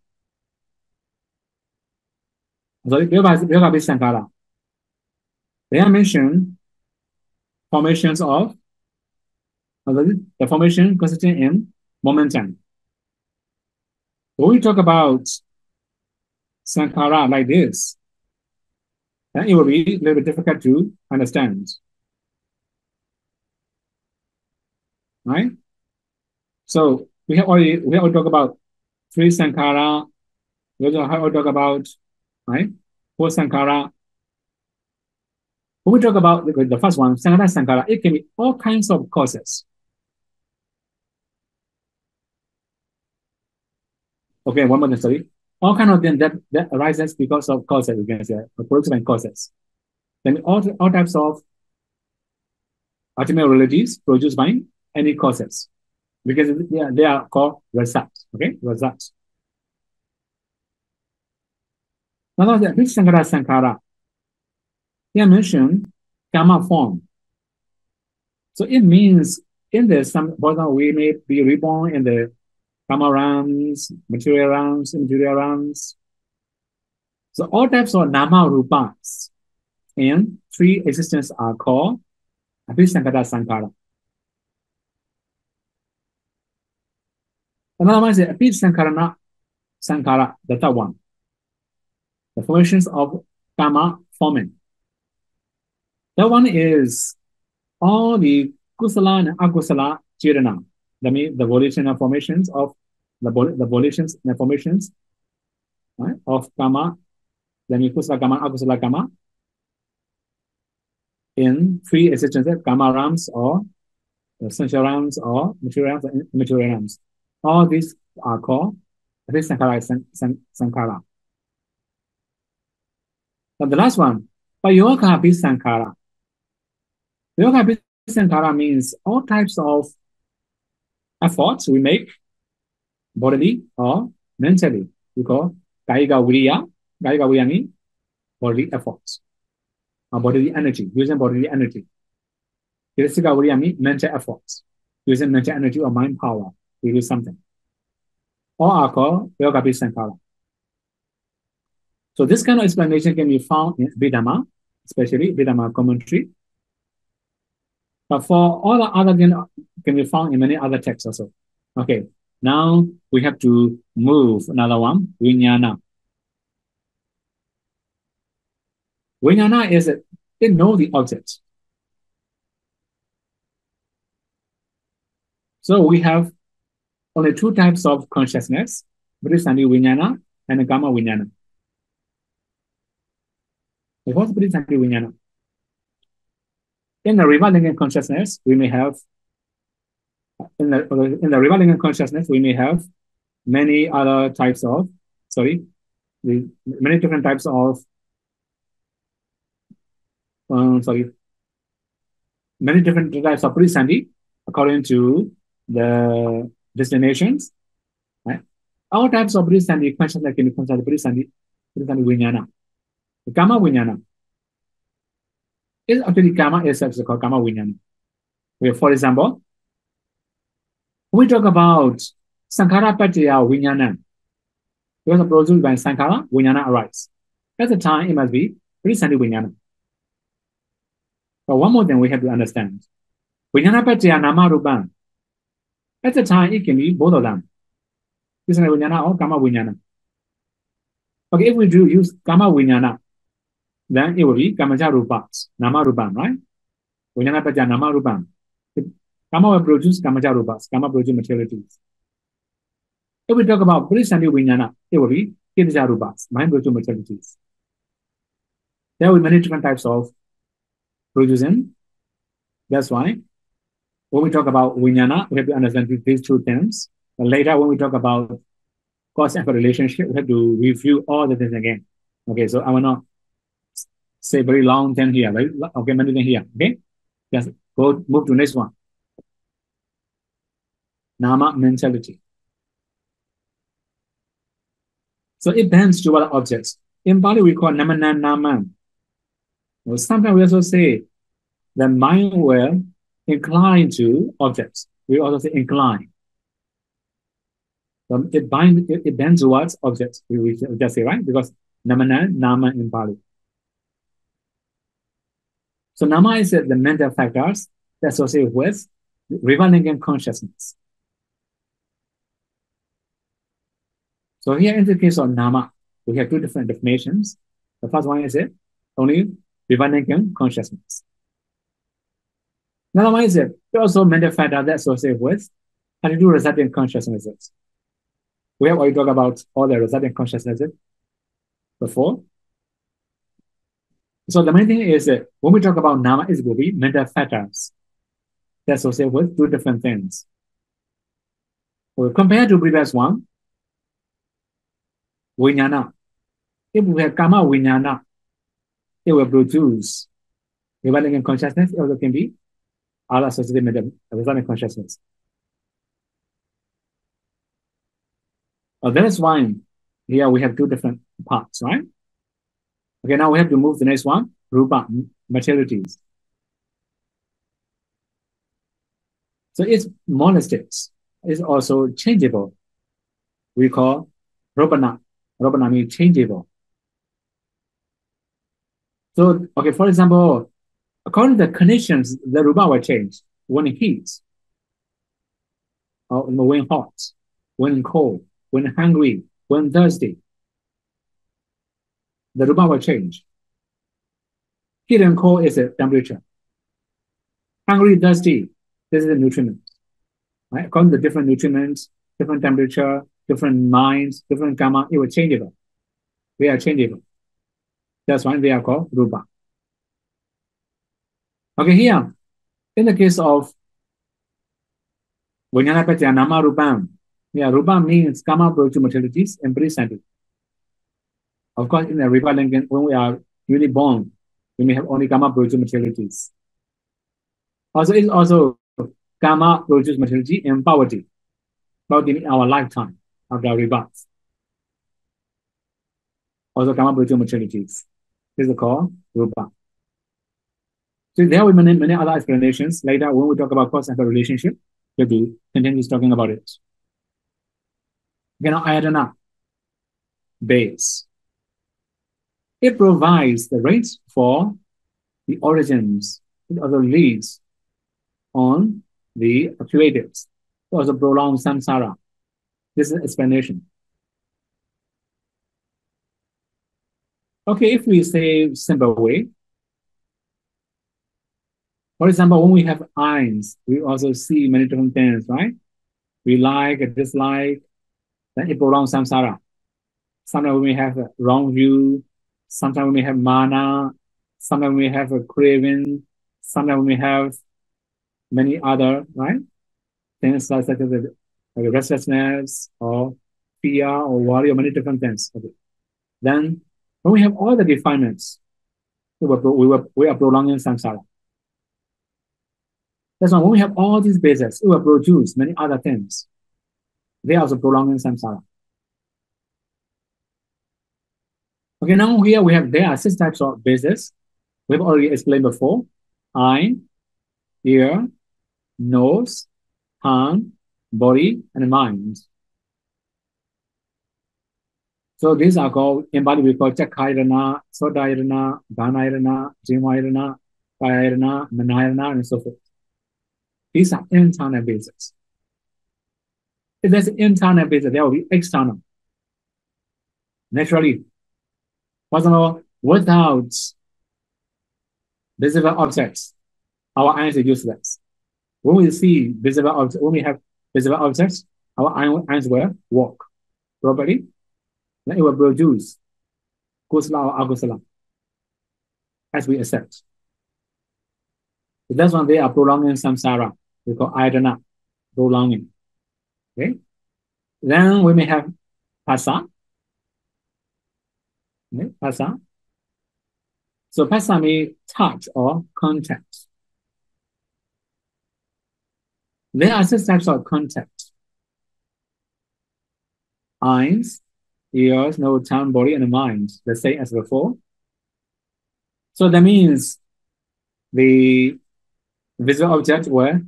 Sorry, yoga bit Sankara. They are mentioned formations of the formation consisting in momentum. When we talk about Sankara like this, then it will be a little bit difficult to understand. Right? So we have already talked about three Sankara, we have talked about right? Four Sankara. When we talk about the first one, Sankara, it can be all kinds of causes. Okay, one more sorry. All kind of them that arises because of causes, we can say, productive causes. Then all types of ultimate realities produced by any causes. Because they are called results. Okay, results. Now the big Sankara, they are mentioned gamma form. So it means in this, for example, we may be reborn in the gamma realms, material realms, immaterial realms. So all types of nama rupas and three existences are called Abhisankara Sankara. Another one is Abhisankara Sankara, the third one. The formations of gamma forming. That one is all the kusala and akusala chirana. That means the volitional formations of the volitions and the formations right, of gamma, that means kusala gamma, akusala gamma, in three existences, gamma realms or essential realms or material realms and immaterial realms. All these are called Sankara. And the last one, Yoga Sankara. Yoga Sankara means all types of efforts we make, bodily or mentally. We call Kaiga Virya. Kaiga Virya means bodily efforts or bodily energy, using bodily energy. Kirasika Virya means mental efforts, using mental energy or mind power to do something. All are called Yoga Sankara. So this kind of explanation can be found in Abhidhamma, especially Abhidhamma commentary. But for all the other can be found in many other texts also. Okay, now we have to move another one, Vijnana. Vijnana is they know the object. So we have only two types of consciousness, Brisani Vijnana and Gamma Vijnana. What's Brisani Vijnana? In the revolving consciousness, we may have in the revolving consciousness, we may have many other types of many different types of many different types of Brisani according to the destinations. Right? All types of Brisani consciousness can be considered Brisani Vijnana. The Gamma Vijnana is actually Gamma itself is called Gamma Vijnana. For example, when we talk about Sankara Pattaya Vijnana, because produced by Sankara, Vijnana arises. At the time, it must be Brisani Vijnana. But one more thing we have to understand. Vijnana Pattaya Nama Rupan. At the time, it can be both of them. Brisani Vijnana or Gamma Vijnana. Okay, if we do use Gamma Vijnana, then it will be Kamaja Rupats, Nama Rupam, right? Vijnana Pacha Nama Rupam. Kama will produce Kamaja Rupas, Kama produce materialities. If we talk about Prisandi Vijnana, it will be Kirja Rupas, mind produce materialities. There will be many different types of producing. That's why when we talk about Vijnana, we have to understand these two terms. But later, when we talk about cause and effect relationship, we have to review all the things again. Okay, so I will not say very long term here, right? Okay, many things here. Okay, just move to next one. Nama mentality. So it bends to what objects. In Pali, we call namana naman. Well, sometimes we also say the mind will incline to objects. We also say incline. So it bends towards objects. We just say, right? Because namana nama in Pali. So nama is the mental factors that associate with revolving consciousness. So here in the case of nama, we have two different definitions. The first one is only revolving consciousness. Another one is also mental factors that associate with how to do resulting consciousnesses. We have already talked about all the resulting consciousnesses before. So the main thing is that when we talk about nama, it will be mental factors that associate with two different things. Well, compared to previous one, Vijnana. If we have Kama Vijnana, it will produce revolving consciousness. It also can be other associated mental resulting consciousness. That is why here we have two different parts, right? Okay, now we have to move to the next one, Rupa, materialities. So it's monastics. It's also changeable. We call Robana. Robana means changeable. So, okay, for example, according to the conditions, the Rupa will change when it heats, or when hot, when cold, when hungry, when thirsty. The Rupa will change. Heat and cold is a temperature. Hungry, thirsty, this is the nutriment. Right? According to different nutrients, different temperature, different minds, different karma, it will changeable. They are changeable. That's why they are called Rupa. Okay, here, in the case of Vijnana Pacaya Nama Rupam, yeah, Rupa means karma produce materialities and present. Of course, in the Rupa Lincoln, when we are really born, we may have only karma produce materialities. Also, it's also karma produce materiality and poverty. Poverty in our lifetime of our rebirth. Also, karma produce materialities. This is called Rupa. So there will be many other explanations. Later, when we talk about cause and effect relationship, we'll be continue talking about it. Okay, now Ayatana, base. It provides the rates for the origins. It also leads on the accumulatives. It also prolongs samsara. This is explanation. Okay, if we say simple way, for example, when we have eyes, we also see many different things, right? We like, dislike, then it prolongs samsara. Sometimes we may have a wrong view, sometimes we may have mana, sometimes we may have a craving, sometimes we may have many other, right? Things such as like restlessness or fear or worry or many different things. Okay. Then when we have all the defilements, we are prolonging samsara. That's why when we have all these bases, it will produce many other things. They are also prolonging samsara. Okay, now here there are 6 types of bases. We've already explained before. Eye, ear, nose, hand, body, and mind. So these are called, in Bali we call Chakkhayana, Sodayana, Dhanayana, Jimayana, Kayana, Manayana, and so forth. These are internal bases. If there's internal basis, there will be external. Naturally, for example, without visible objects, our eyes are useless. When we see visible objects, when we have visible objects, our eyes will work properly. Then it will produce kusala or akusala as we accept. So that's why they are prolonging samsara. We call ayatana, prolonging. Okay. Then we may have phassa. Okay, phassa. So phassa means touch or contact. There are six types of contact: eyes, ears, nose, tongue, body, and mind, the same as before. So that means the visual object will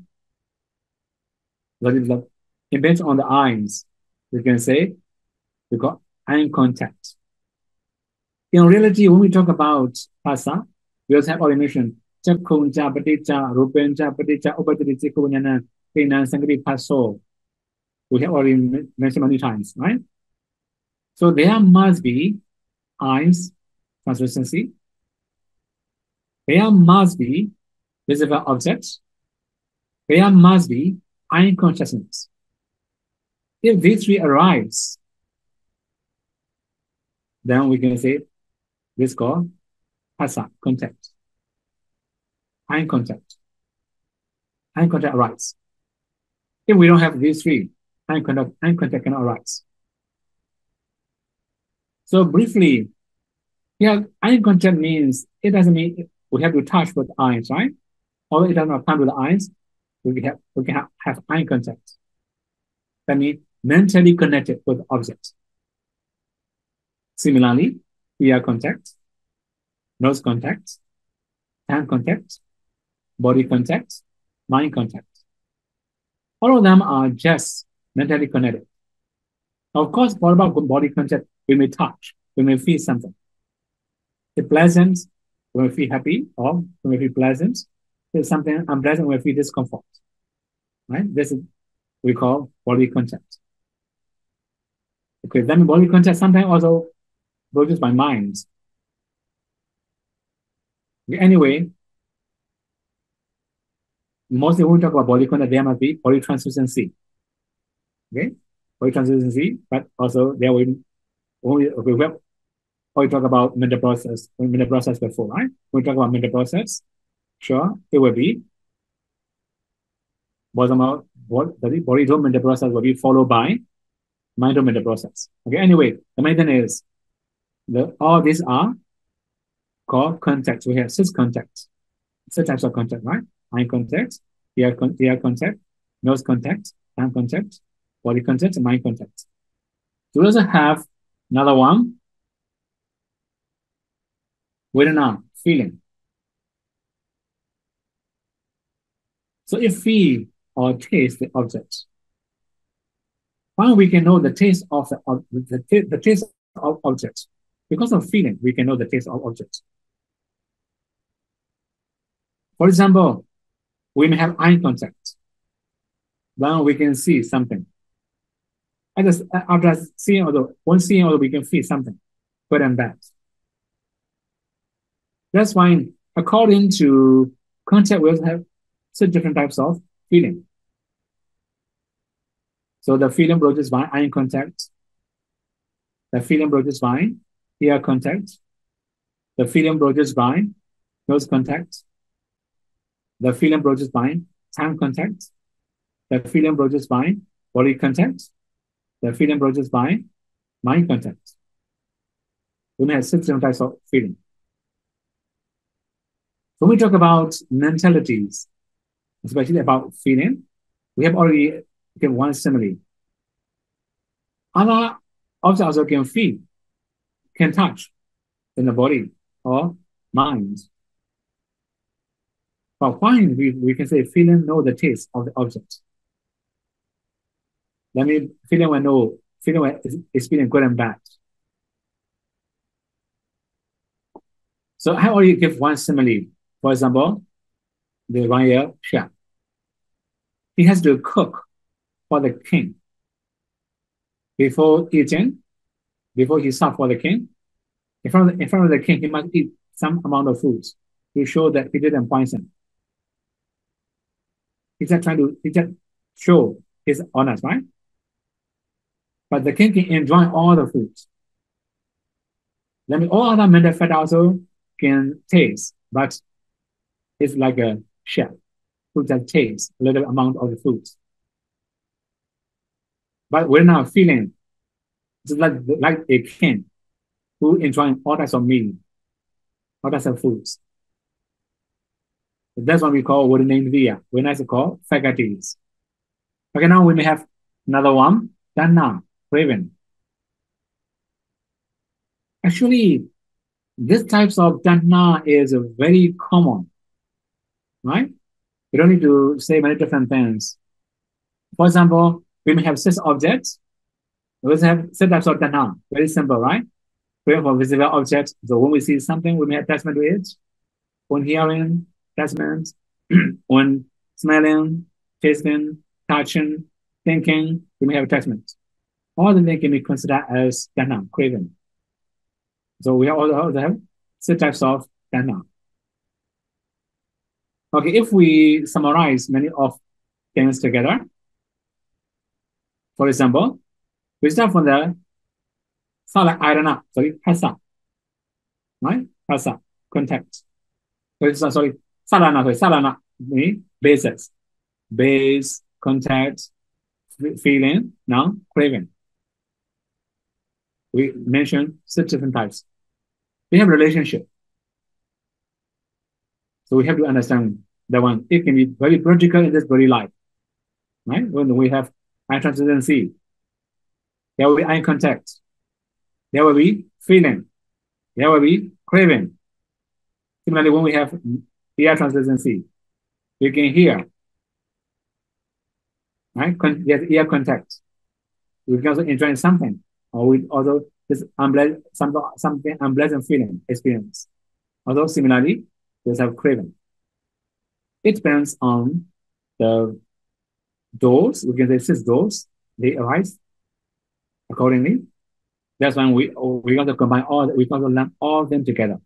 impinge on the eyes. We can say we got eye contact. In reality, when we talk about phassa, we also have origination. Chakkunja, paticca, rupenja, paticca, upatiriti, kunyana, pinan, sangri, paso. We have already mentioned many times, right? So there must be eyes translucency. There must be visible objects. There must be eye consciousness. If these three arise, then we can say this is called phassa, contact. Eye contact. Eye contact arises. If we don't have these three, eye contact cannot arise. So briefly, yeah, eye contact means it doesn't mean we have to touch with the eyes, right? Although it does not come with the eyes, we can have eye contact. That means mentally connected with the object. Similarly, ear contact, nose contact, hand contact, body contact, mind contact. All of them are just mentally connected. Of course, what about body contact? We may touch, we may feel something. If pleasant, we may feel happy, or we may feel pleasant. If something unpleasant, we may feel discomfort. Right? This is we call body contact. Okay, then body contact sometimes also produced by mind. Anyway, mostly when we talk about body contact, there must be body translucency. Okay, body translucency, but also there will when we talk about mental process before, right? When we talk about mental process, sure, it will be body to mental process will be followed by mind to mental process. Okay, anyway, the main thing is all these are called contacts. We have six contacts, six types of contact, right? Eye contact, ear contact, nose contact, hand contact, body contact, and mind contact. So we also have another one, vedana, feeling. So if we or taste the object, how we can know the taste of the taste of object? Because of feeling, we can know the taste of object. For example, we may have eye contact. Then we can see something. After seeing, although we can feel something, good and bad. That's why, according to contact, we also have six different types of feeling. So the feeling produced by eye contact, the feeling produced by ear contact, the feeling produced by nose contact, the feeling produced by tongue contact, the feeling produced by body contact, the feeling produced by mind contact. We have six different types of feeling. When we talk about mentalities, especially about feeling, we have already given one simile. Other objects also can feel, can touch in the body or mind. But why we can say feeling know the taste of the object? That means feeling will know, feeling is feeling good and bad. So I already give one simile. For example, the royal chef. He has to cook for the king. Before eating, before he serves for the king, in front of the king, he must eat some amount of food. to show that he didn't poison. He's just show his honest, right? But the king can enjoy all the foods. That means all other mental fat also can taste, but it's like a chef who just tastes a little amount of the foods. But we're not feeling it's like a king who enjoying all types of meat, all types of foods. That's what we call what name via. When I call faculties. Okay, now we may have another one, Dana, craving. Actually, this types of Dana is very common, right? You don't need to say many different things. For example, we may have six objects. We have six types of Dana. Very simple, right? Craving for visible objects. So when we see something, we may have attachment to it. When hearing, attachment. When smelling, tasting, touching, thinking, we may have attachment. All the things can be considered as Dana, craving. So we also have six types of Dana. Okay, if we summarize many of things together, for example, we start from the Irana, Hasa, right? Hasa, contact. Salana means basis. Base, contact, feeling, now craving. We mentioned six different types. We have relationship. So we have to understand that one. It can be very practical in this very life, right? When we have eye transparency, there will be eye contact. There will be feeling. There will be craving. Similarly, when we have ear transparency, we can hear, right? There's ear contact. We can also enjoy something, or we also this something unpleasant feeling experience. Although similarly, we have craving. It depends on the doors. We can say six doors. They arise accordingly. That's when we got to combine we got to learn all of them together.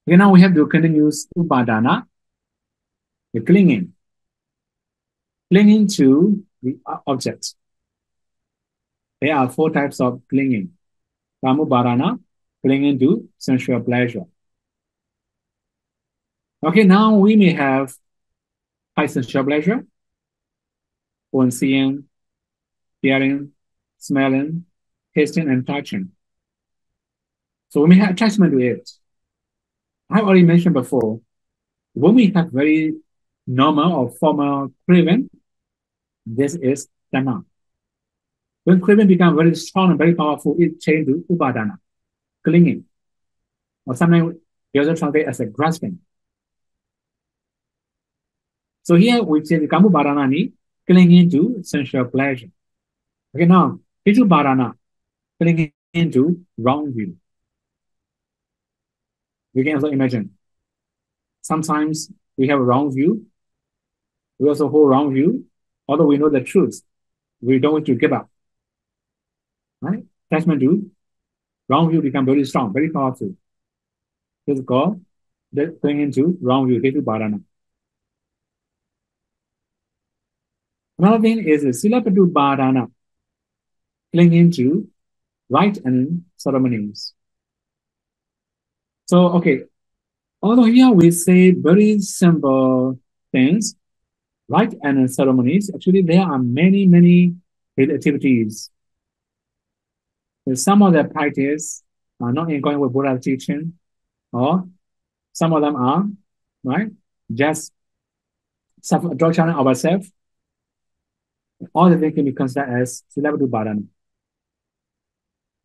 Okay, now we have to continue upadana, the clinging to the object. There are four types of clinging. Kamubarana, clinging to sensual pleasure. Okay, now we may have high sensual pleasure when seeing, hearing, smelling, tasting, and touching. So we may have attachment to it. I've already mentioned before, when we have very normal or formal craving, this is dana. When craving becomes very strong and very powerful, it changes to upadana, clinging. Or sometimes we also translate as a grasping. So here we say the kamubarana ni clinging to sensual pleasure. Okay, now barana, clinging into wrong view. We can also imagine. Sometimes we have a wrong view. We also hold wrong view. Although we know the truth, we don't want to give up. Right? Attachment to wrong view become very strong, very powerful. This is called the clinging to wrong view, barana. Another thing is silapatu barana, clinging to rite and ceremonies. So, okay, although here we say very simple things, rite and ceremonies, actually there are many, many activities. Some of the practice are not in going with Buddha's teaching, or some of them are, right, just self-torturing ourselves. All the things can be considered as silapatu barana.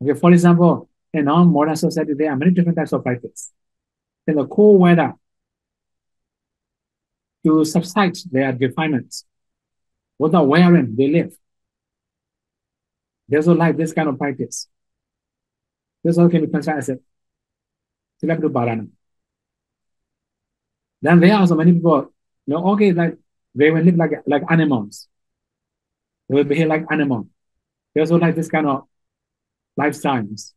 Okay, for example, in our modern society, there are many different types of practice. In the cold weather, to subside their defilements, without wearing, they live. They also like this kind of practice. This also can be considered as a silapatu barana. Then there are also many people, okay, like they will live like animals. They will behave like animals. They also like this kind of lifestyles.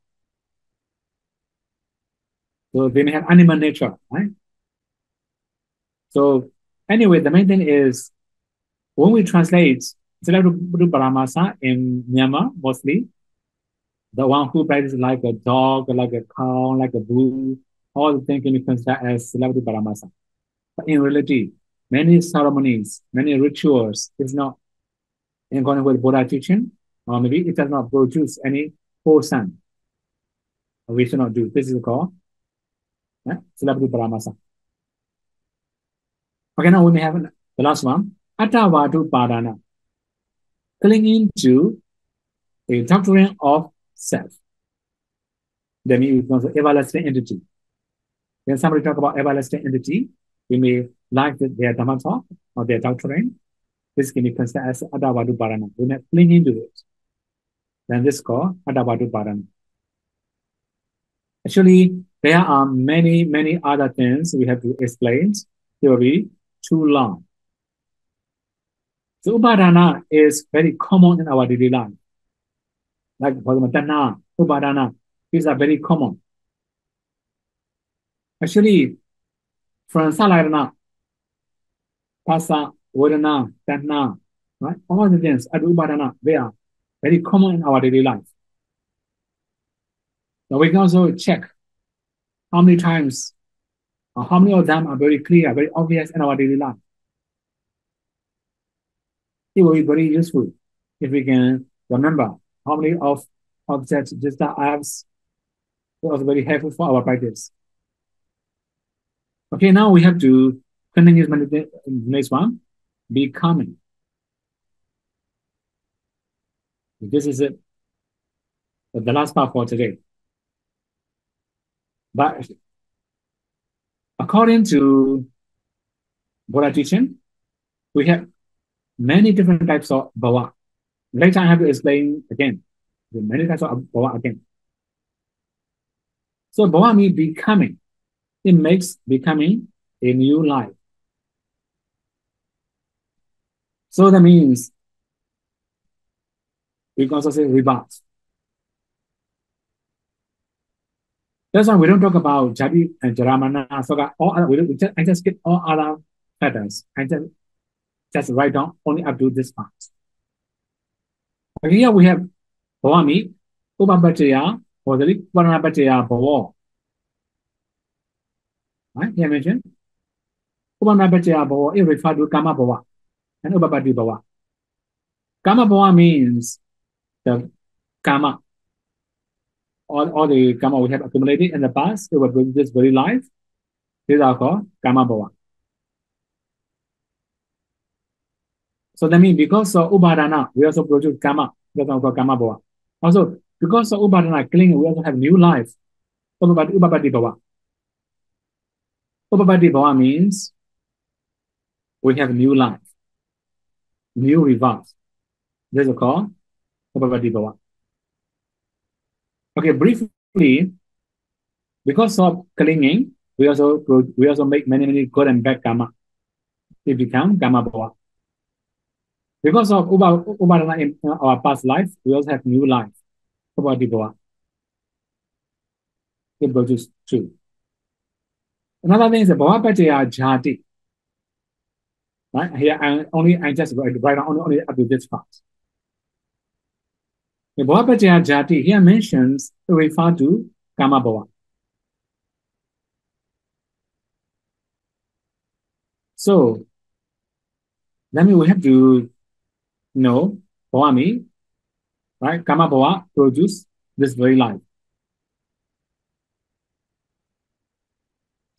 So they may have animal nature, right? So anyway, the main thing is when we translate Silabbatu Paramasa in Myanmar, mostly, the one who practices like a dog, like a cow, like a bull, all the things can be considered as Silabbatu Paramasa. But in reality, many ceremonies, many rituals is not in accordance with Buddha teaching, or maybe it does not produce any wholesome. We should not do. This is called Silabbatu Paramasa. Okay, now we may have the last one, Attavadu Padana, clinging to a doctrine of self. That means everlasting entity. When somebody talk about everlasting entity, we may like their Dhamma talk or their doctrine. This can be considered as Attavadu Padana. We may cling to it. Then this is called Attavadu Padana. Actually, there are many, many other things we have to explain. It will be too long. So Upadana is very common in our daily life. Like Bhagavatana, Upadana, these are very common. Actually, from Salayana, Pasa, Vodana, Tanna, right? All the things at Upadana, they are very common in our daily life. Now we can also check how many times or how many of them are very clear, very obvious in our daily life. It will be very useful if we can remember how many of objects, just the apps, it was very helpful for our practice. Okay, now we have to continue the next one, becoming. This is it, the last part for today. But according to Buddha teaching, we have many different types of bhava. Later I have to explain again, the many types of bhava again. So bhava means becoming. It makes becoming a new life. So that means we can also say rebirth. That's why we don't talk about Jadi and Jaramana, Soga, all other, I just skip all other patterns. I just write down only up to this part. Okay, here we have Bhavami, Upapachaya, or the Upanapachaya Bhava. Right? Here I mentioned Upanapachaya Bhava, it refers to Kama Bhava and Upapati Bhava. Kama Bhava means the Kama. All the Kama we have accumulated in the past, it was this very life. These are called Kama Bhava. So that means because of Upadana, we also produce Kama. That's called Kama Bhava. Also, because of Upadana clinging, we also have new life. Upapati Bhava. Upapati Bhava means we have new life, new rebirth. This is called Upapati Bhava. Okay, briefly, because of clinging, we also make many good and bad karma. It becomes Kama Bhava. Because of Upadana in our past life, we also have new life, Upapati Bhava. It produces two. Another thing is the Bhavapachaya Jati. Right? Here I just write only up to this part. The Bhavapachaya Jati here mentions refer to Kama Bhava. So that means we have to know Bhavami, right? Kama Bhava produce this very life.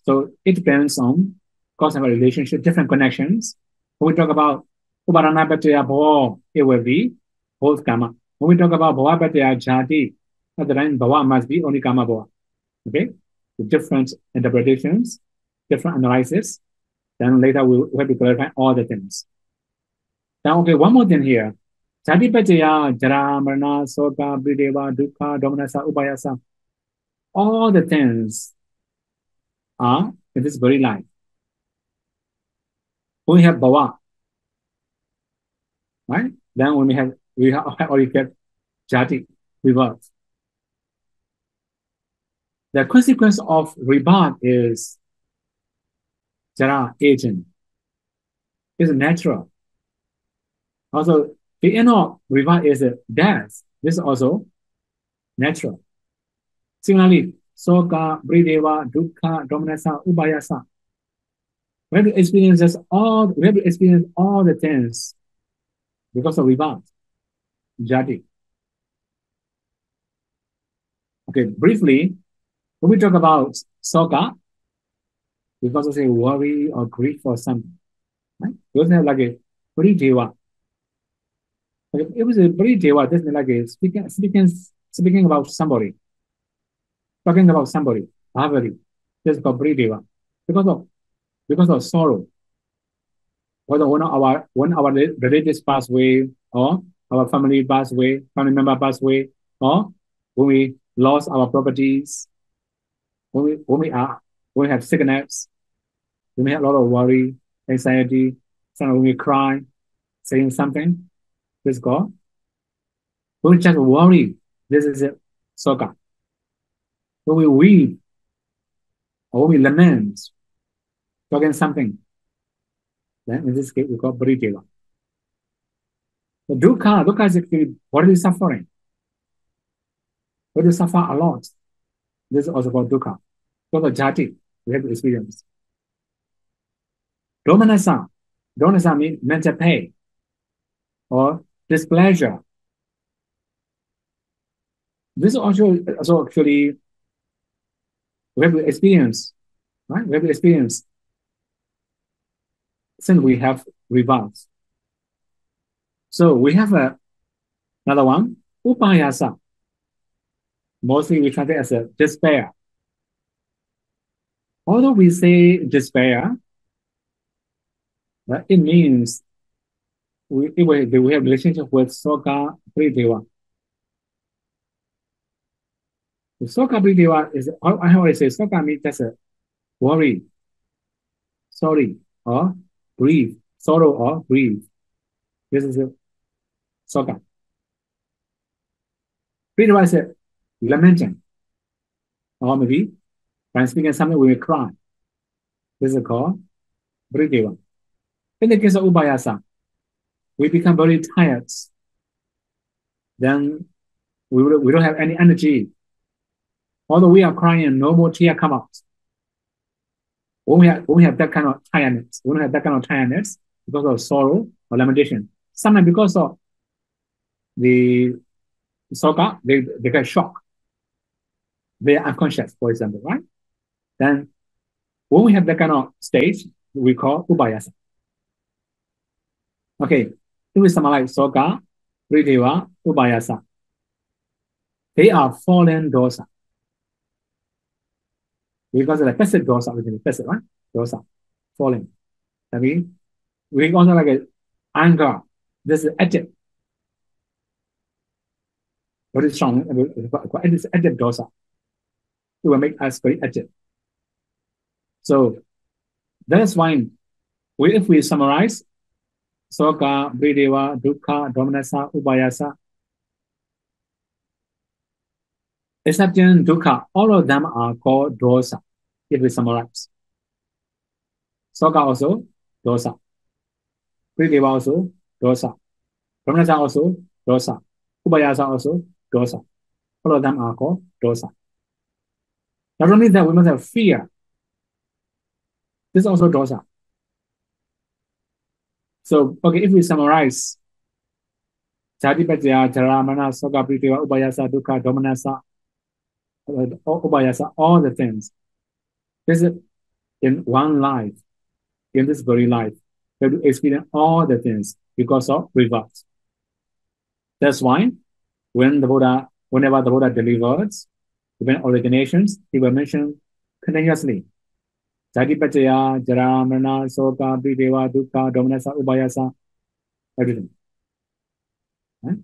So it depends on cause and relationship, different connections. When we talk about Upadana Bhava, it will be both Kama. When we talk about Bhavapachaya Jati, at the time Bhava must be only Kama Bhava. Okay? With different interpretations, different analysis. Then later we'll have to clarify all the things. Now, okay, one more thing here. Jati Pachaya, Jara, Marana, Soka, Brideva, Dukkha, Domanasa, Upayasa. All the things are in this very life. When we have Bhava, right? Then when we have already get Jati, rebirth. The consequence of rebirth is jara, aging. It's natural. Also, the end of rebirth is death. This is also natural. Similarly, soka, brideva, dukkha, domanassa, ubayasa. We have to experience all the things because of rebirth. Jati. Okay, briefly, when we talk about soka, because of say worry or grief or something, right? We also have like a brideva. Okay, it was a brideva, this is like a speaking about somebody, talking about somebody, bhavati. This is called brideva. Because of sorrow. Whether when our relatives pass away, or our family pass away, family member pass away, or when we lost our properties, when we have sickness, when we have a lot of worry, anxiety, sometimes when we cry, saying something, this is called. When we just worry, this is it, soka. When we weep, or when we lament, talking something, then in this case we call brideva. The dukkha is actually bodily suffering. When you suffer a lot, this is also called dukkha. Because of jati, we have to experience. Domanassa means mental pain or displeasure. This is also actually we have to experience, right? We have to experience since we have rebirth. So we have another one, upayasa. Mostly we translate as a despair. Although we say despair, it means we have relationship with soka prideva. The soka prideva is, I always say soka means just a worry, sorry, or grief, sorrow or grief. This is a soka. Prideva is a lamenting, or maybe when speaking something we will cry. This is called prideva. In the case of upayasa, we become very tired. Then we don't have any energy. Although we are crying, no more tear come out. When we have that kind of tiredness, because of sorrow or lamentation. Sometimes because of the soka, they get shocked. They are unconscious, for example, right? Then when we have that kind of stage, we call upayasa. Okay, if we summarize soka, prideva, upayasa, they are fallen dosa. Because of the passive dosa, within the passive, right? Dosa, falling. I mean, we also like a anger. This is active. Very strong. It's active dosa. It will make us very active. So that's why if we summarize soka, prideva, dukkha, domanassa, upayasa, exception dukkha, all of them are called dosa. If we summarize, soka also dosa, prideva also dosa, domanassa also dosa, upayasa also dosa. All of them are called dosa. Not only that, we must have fear. This is also dosa. So, okay, if we summarize, Jatipatya, Jaramana, Soka, Priteva, Upayasa, Dukkha, Domanassa, Upayasa, all the things. This is in one life, in this very life. We have to experience all the things because of rebirth. That's why whenever the Buddha delivers, even originations, he will mention continuously. Jatipatya, Jaramana, Soka, Priteva, Dukkha, Domanassa, Upayasa, everything. Right?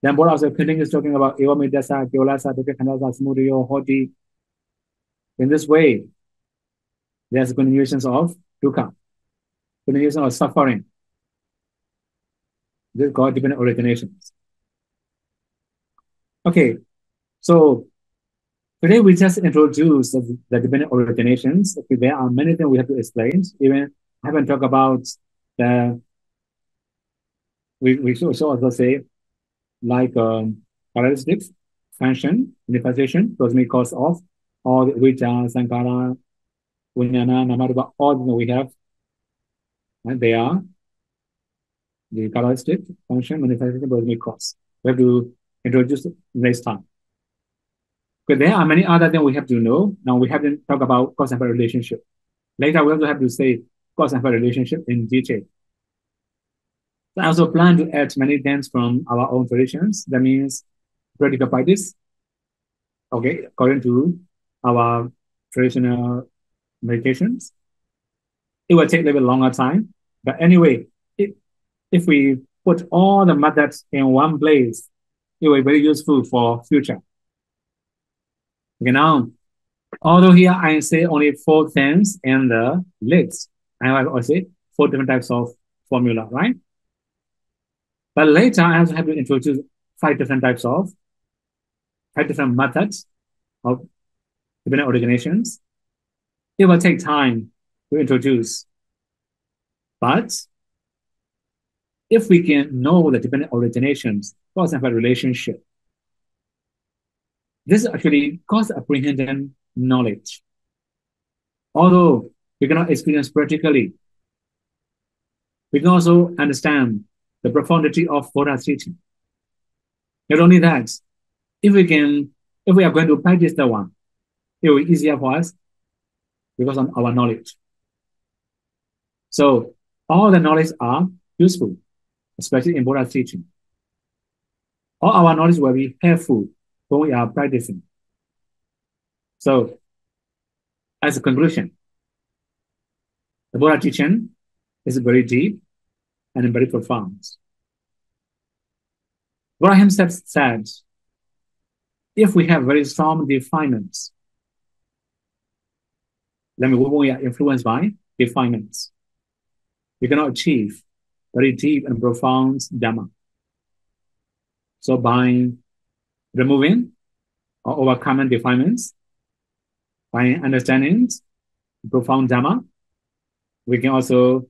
Then Buddha also continues talking about eva medasa, kyolasa, dukkha, khandasa, samudaya, hoti. In this way, there's continuations of dukkha, continuation of suffering. This is called dependent originations. Okay, so Today we just introduced the dependent originations. Okay, there are many things we have to explain. Even I haven't talked about the we should also say like characteristics, function, manifestation, cosmic cause of all which are Sankara, Vijnana, Namarupa, all we have, and they are the characteristic, function, manifestation, cosmic cause. We have to introduce next time. Because there are many other things we have to know. Now we haven't talked about cause and effect relationship. Later we also have to say cause and effect relationship in detail. So I also plan to add many things from our own traditions. That means practical practice. Okay, according to our traditional meditations. It will take a little bit longer time. But anyway, if we put all the methods in one place, it will be very useful for future. Okay, now, although here I say only 4 things in the list, I will say 4 different types of formula, right? But later I also have to introduce 5 different methods of different originations. It will take time to introduce, but if we can know the dependent originations, cause and effect relationship, this actually cause apprehension knowledge. Although we cannot experience practically, we can also understand the profundity of Buddha's teaching. Not only that, if we are going to practice the one, it will be easier for us because of our knowledge. So all the knowledge are useful, especially in Buddha's teaching. All our knowledge will be helpful when we are practicing. So as a conclusion, the Buddha teaching is very deep and very profound. Buddha himself said, if we have very strong defilements, when we are influenced by defilements, we cannot achieve very deep and profound Dhamma. So by removing or overcoming defilements, by understanding profound Dhamma, we can also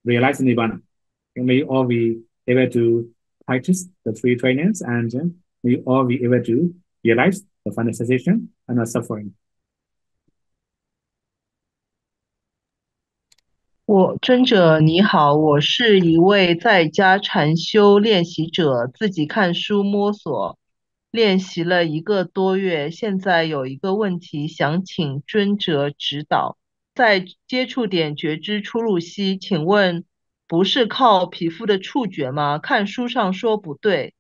realize Nibbana. And may all be able to practice the 3 trainings, and may all be able to realize the final cessation and the suffering. 尊者你好，我是一位在家禅修练习者，自己看书摸索，练习了1个多月，现在有一个问题想请尊者指导。在接触点觉知出入息，请问不是靠皮肤的触觉吗？看书上说不对，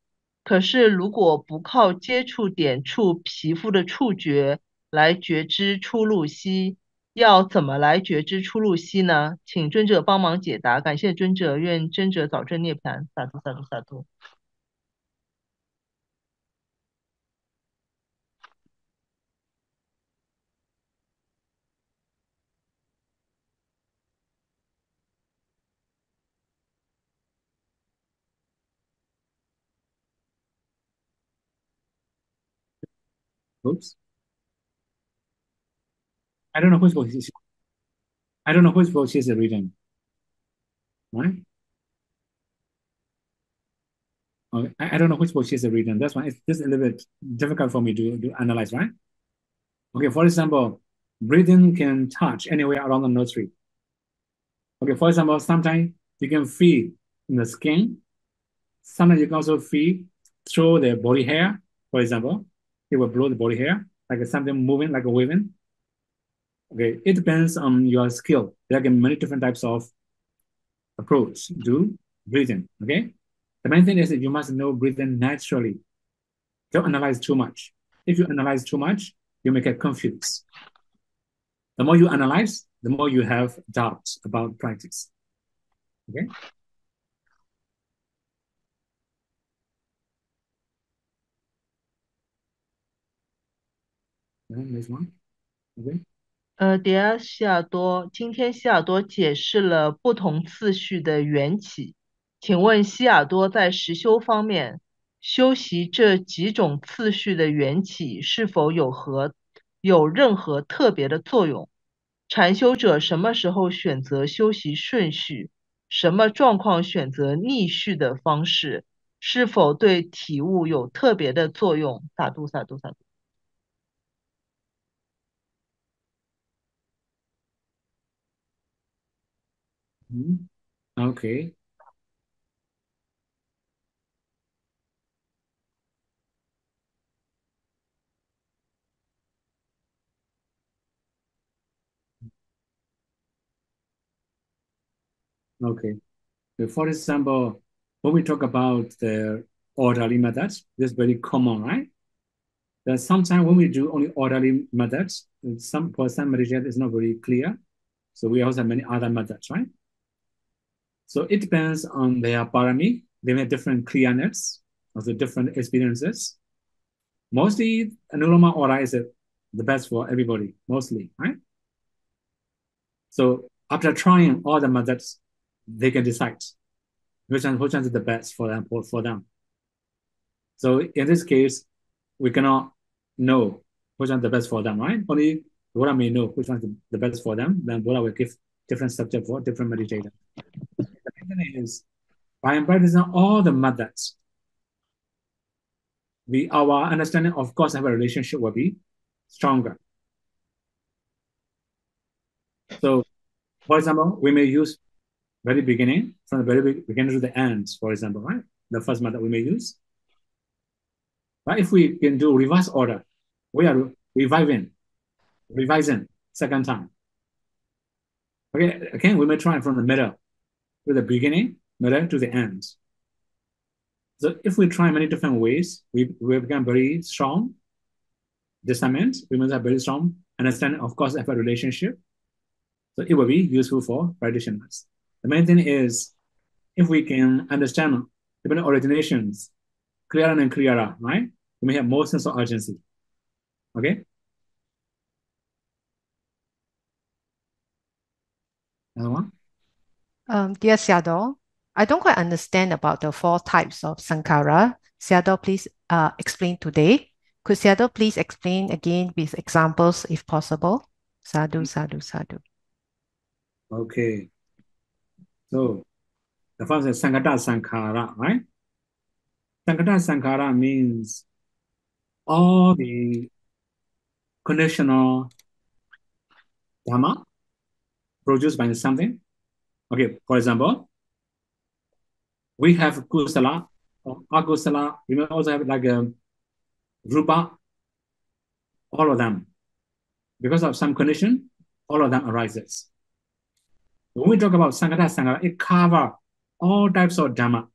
可是如果不靠接触点触皮肤的触觉来觉知出入息，要怎么来觉知出入息呢？请尊者帮忙解答，感谢尊者，愿尊者早证涅槃，萨埵萨埵萨埵。Oops. I don't know which book I don't know which book she's reading. Right? Okay. I don't know which book she's reading. That's why it's just a little bit difficult for me to analyze, right? Okay, for example, breathing can touch anywhere around the nostril. Okay, for example, sometimes you can feel in the skin. Sometimes you can also feel through the body hair, for example. It will blow the body hair, like something moving, like a waving. Okay, it depends on your skill. There are many different types of approach to breathing. Okay, the main thing is that you must know breathing naturally. Don't analyze too much. If you analyze too much, you may get confused. The more you analyze, the more you have doubts about practice. Okay. Next one. Okay. 迪亚西尔多，今天西尔多解释了不同次序的缘起，请问西尔多在实修方面修习这几种次序的缘起是否有任何特别的作用？禅修者什么时候选择修习顺序？什么状况选择逆序的方式？是否对体悟有特别的作用？萨度萨度萨度。Okay. Okay. So for example, when we talk about the orderly methods, this is very common, right? That sometimes when we do only orderly methods, for some meditation is not very clear. So we also have many other methods, right? So it depends on their parami. They have different clearness, also different experiences. Mostly, Anuloma Ora is the best for everybody, mostly, right? So after trying all the methods, they can decide which one is the best for them. So in this case, we cannot know which one is the best for them, right? Only Buddha may know which one is the best for them. Then Buddha will give different subject for different meditators. The reason is by practicing all the methods, our understanding of cause and relationship will be stronger. So, for example, we may use very beginning from the very beginning to the end, for example, right? The first method we may use. But if we can do reverse order, we are revising second time. Okay, again, we may try from the middle to the beginning, middle to the end. So if we try many different ways, we become very strong discernment. We must have very strong understanding of cause effect relationship. So it will be useful for practitioners. The main thing is if we can understand different originations clearer and clearer, right? We may have more sense of urgency. Okay? Another one? Dear 𝐸𝐸𝐷, I don't quite understand about the four types of sankhara. 𝐸𝐸𝐷, please explain today. Could 𝐸𝐸𝐷 please explain again with examples if possible? Sadhu, sadhu, sadhu. Okay. So the first is Sankata Sankhara, right? Sankata Sankhara means all the conditional dharma produced by something. Okay, for example, we have kusala or akusala. We may also have like a rupa, all of them. Because of some condition, all of them arises. When we talk about Sankata Sankhara, it covers all types of dharma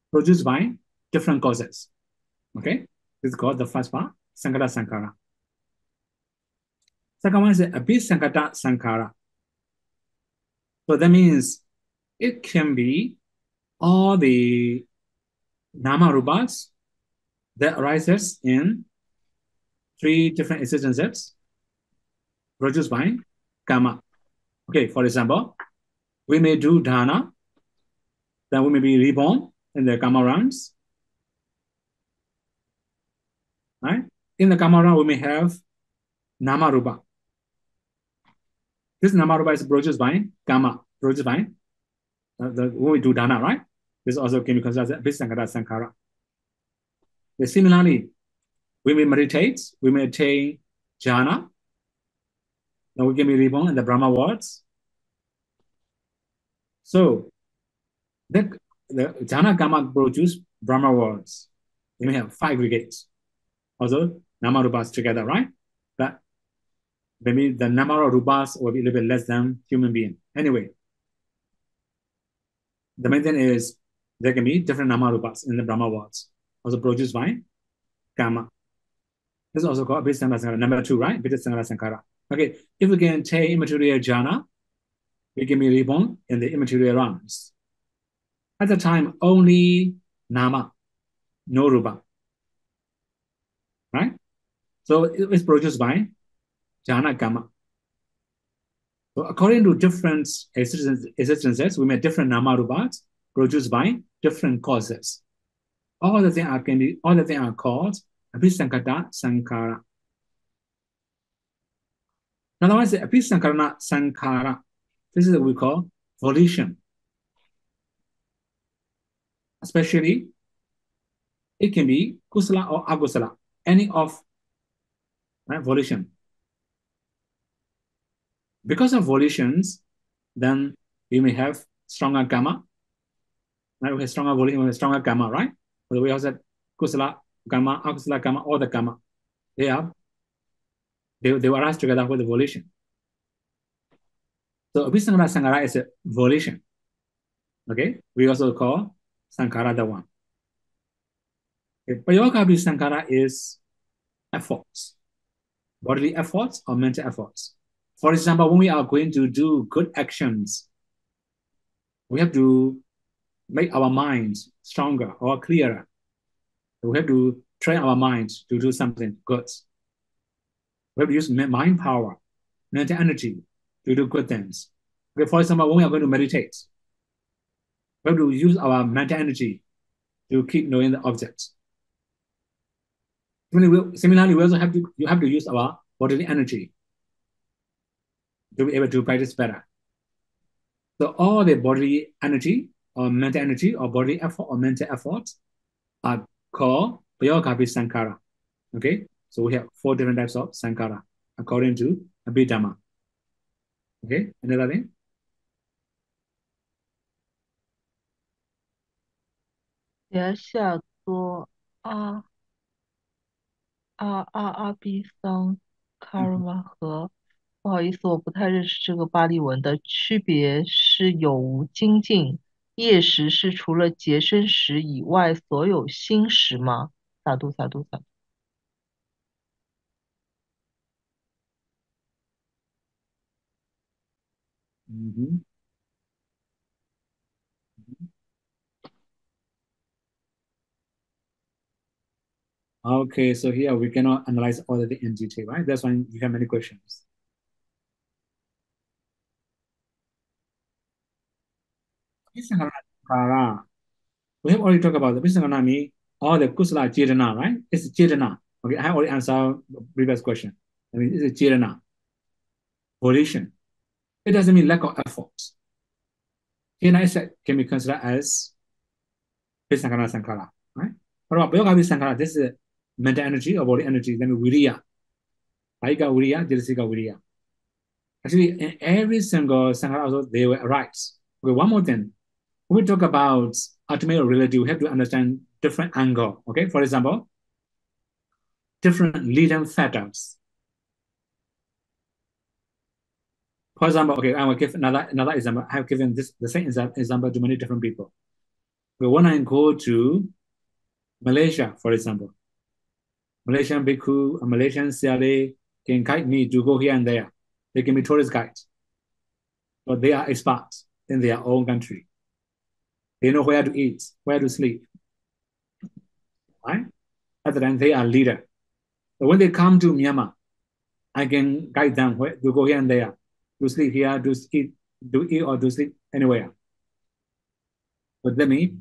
produced by different causes. Okay, this is called the first part, Sankata Sankhara. Second one is Abhisankata Sankhara. So that means it can be all the nama rupas that arises in three different existences produced by karma. Okay, for example, we may do dana, then we may be reborn in the karma rounds. Right? In the karma round, we may have nama rupa. This nama rupa is produced by karma, produced by when we do dana, right? This also can be considered as Abhisankara Sankhara. Similarly, we may meditate, we may attain jhana, then we can be reborn in the Brahma worlds. So, the jhana karma produce Brahma worlds. We may have 5 aggregates. Also, nama rupas together, right? But maybe the number of rupas will be a little bit less than human being. Anyway, the main thing is there can be different nama rupas in the Brahma worlds, also produced by karma. This is also called Abhisankara Sankhara. Number 2, right? Abhisankara Sankhara. Okay, if we can take immaterial jhana, we can be reborn in the immaterial realms. At the time, only nama, no rupa. Right? So it's produced by jhana karma. So according to different existences, we may have different nama rupas produced by different causes. All the things are called Abhisankata Sankhara. Another one is Abhisankarana Sankhara. This is what we call volition. Especially, it can be kusala or agusala, any of volition. Because of volitions, then we may have stronger karma. Right? We have stronger volition, we have stronger karma, right? So we also said kusala karma, akusala karma, all the karma. They arise together with the volition. So Abhisankhara Sankhara is a volition. Okay, we also call Sankhara the one. Okay. Prayoga Abhisankhara is efforts, bodily efforts or mental efforts. For example, when we are going to do good actions, we have to make our minds stronger or clearer. We have to train our minds to do something good. We have to use mind power, mental energy to do good things. Okay, for example, when we are going to meditate, we have to use our mental energy to keep knowing the objects. Similarly, we also have to use our bodily energy to be able to practice better. So all the bodily energy or mental energy or bodily effort or mental effort are called Prayoga Sankhara. Okay, so we have 4 different types of Sankhara according to Abhidhamma. Okay, another thing?阿比桑卡尔玛和不好意思，我不太认识这个巴利文的区别是有无精进。业识是除了洁身识以外所有心识吗？萨度萨度萨度。Okay, so here we cannot analyze all of the in detail, right? That's why you have many questions. Sankhara. We have already talked about the Visankhara mean all the kusala jidana, right? It's jidana. Okay, I have already answered the previous question. I mean, it's a jidana. Volition. It doesn't mean lack of effort. Jidana can be considered as Visankhara Sankhara, right? What about Yoga Visankhara? This is mental energy or body energy. Then Viriya. Aika Viriya, Jirisika Viriya. Actually, in every single Sankhara also, they will arise. Okay, one more thing. When we talk about ultimate reality, we have to understand different angle. Okay, for example, different leading factors. For example, okay, I will give another example. I have given the same example to many different people. But when I go to Malaysia, for example, Malaysian bhikkhu, a Malaysian CLA can guide me to go here and there. They can be tourist guides, but they are experts in their own country. They know where to eat, where to sleep. Right? At the time, they are leader. But when they come to Myanmar, I can guide them where to go here and there, to sleep here, to eat or to sleep anywhere. But that means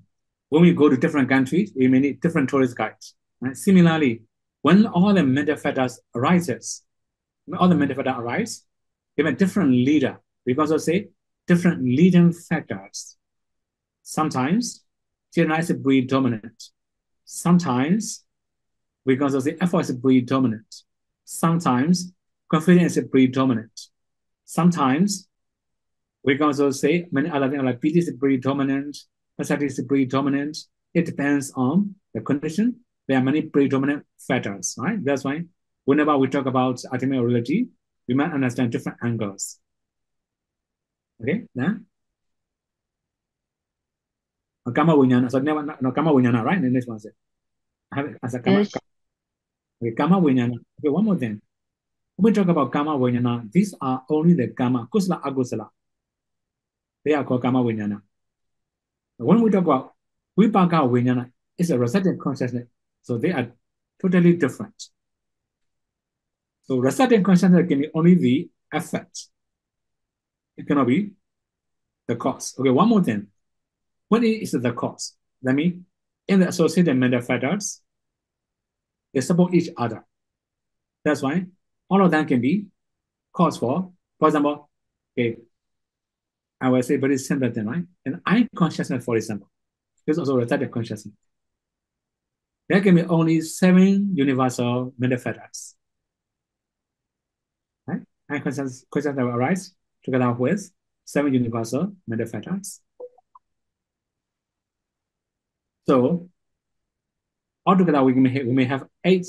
when we go to different countries, we may need different tourist guides. Right? Similarly, when all the mental factors arise, even different leader, we can also say different leading factors. Sometimes Chirana is predominant. Sometimes we can also say effort is predominant. Sometimes confidence is predominant. Sometimes we can also say many other things like PT is predominant, anxiety is predominant. It depends on the condition. There are many predominant factors, right? That's why whenever we talk about ultimate reality, we might understand different angles. Okay, then Kama Vinyana. So never no Kama Vinyana, right? The next one said. I have it as a Kama. Yes. Okay, Kama Vinyana. Okay, one more thing. When we talk about Kama Vinyana, these are only the Kama, Kusala, Agusala. They are called Kama Vinyana. When we talk about Vipaka Vinyana, it's a resultant consciousness. So they are totally different. So resultant consciousness can be only the effect. It cannot be the cause. Okay, one more thing. What is the cause? That means and the associated mental factors, they support each other. That's why all of them can be cause for example, okay, I will say very simple thing, right? And I consciousness, for example, is also a type of consciousness. There can be only 7 universal mental factors. Right? I consciousness will arise together with 7 universal mental factors. So altogether we may have 8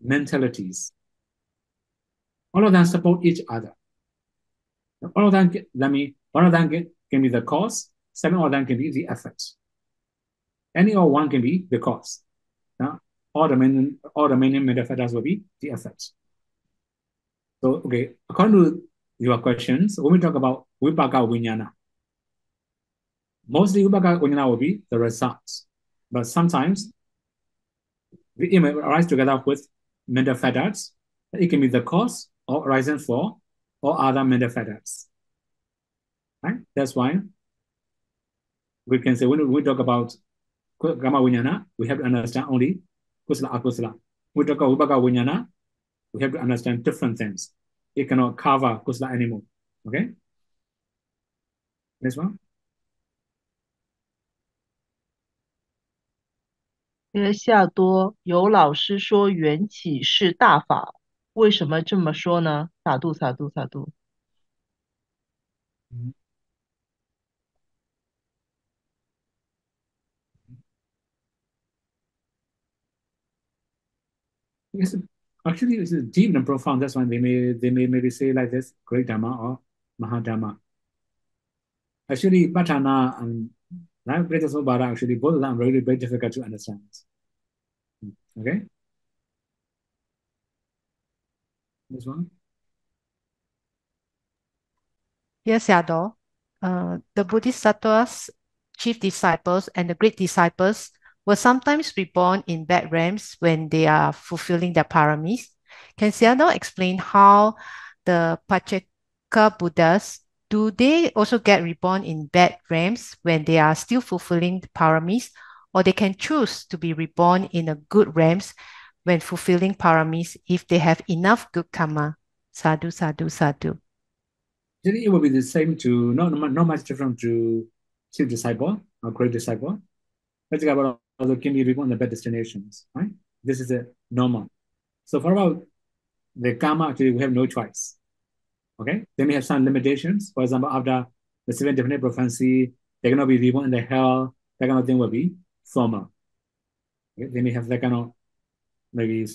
mentalities. All of them support each other. All of them, one of them can be the cause, 7 of them can be the effect. Any or one can be the cause. All the main mental factors will be the effect. So, okay, according to your questions, when we talk about Vipaka Vinyana, mostly Vipaka Vinyana will be the results. But sometimes it may arise together with mental factors. It can be the cause or reason for or other mental factors. Right? That's why we can say when we talk about Kama Vinyana, we have to understand only Kusala Akusala. We talk about Vipaka Vinyana, we have to understand different things. It cannot cover Kusala anymore. Okay? Next one. 夏多，有老师说缘起是大法，为什么这么说呢？撒度撒度撒度。It's, actually, it's deep and profound. That's why they may maybe say like this: Great Dharma or Mahadharma. Actually, Patana and Greatest Obara, actually, both of them are really very difficult to understand. Okay? This one? Yes, Yado. The Bodhisattvas, chief disciples, and the great disciples were sometimes reborn in bad realms when they are fulfilling their paramis. Can Sayadaw explain how the Pacceka Buddhas, do they also get reborn in bad realms when they are still fulfilling the paramis, or they can choose to be reborn in a good realms when fulfilling paramis if they have enough good karma? Sadhu, sadhu, sadhu. Actually, it will be the same to, not much different to chief disciple or great disciple. Let's talk about also can be reborn in the bad destinations, right? This is a normal. So for about the karma, actually, we have no choice. Okay? They may have some limitations. For example, after the 7 definite prophecy, they're going to be reborn in the hell. That kind of thing will be formal. Okay? They may have that kind of, maybe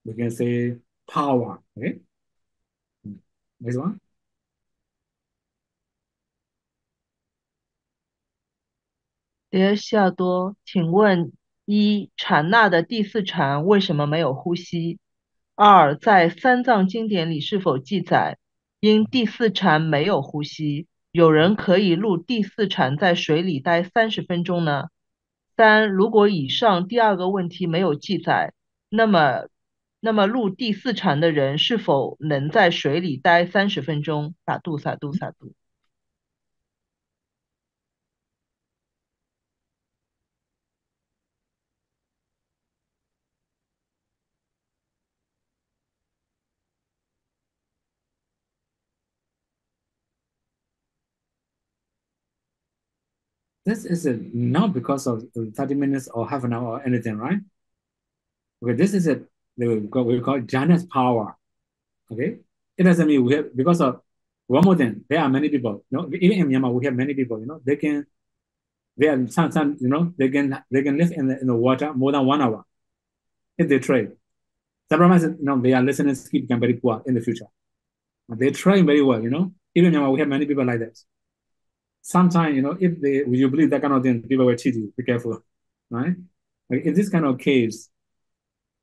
we can say, power. Okay? Next one. 夏多，请问一，禅那的第4禅为什么没有呼吸？2，在三藏经典里是否记载，因第4禅没有呼吸，有人可以入第4禅在水里待30分钟呢？3，如果以上第2个问题没有记载，那么入第4禅的人是否能在水里待30分钟？撒度撒度撒度。This is not because of 30 minutes or half an hour or anything, right? Okay, this is we call it Jhana's power. Okay? It doesn't mean we have, because of one more thing, there are many people, even in Myanmar, we have many people, they are some, they can live in the water more than 1 hour if they train. Some of us, they are listening skill become very poor in the future. They train very well, Even in Myanmar, we have many people like that. Sometimes, if you believe that kind of thing, people will cheat you. Be careful, right? Like in this kind of case,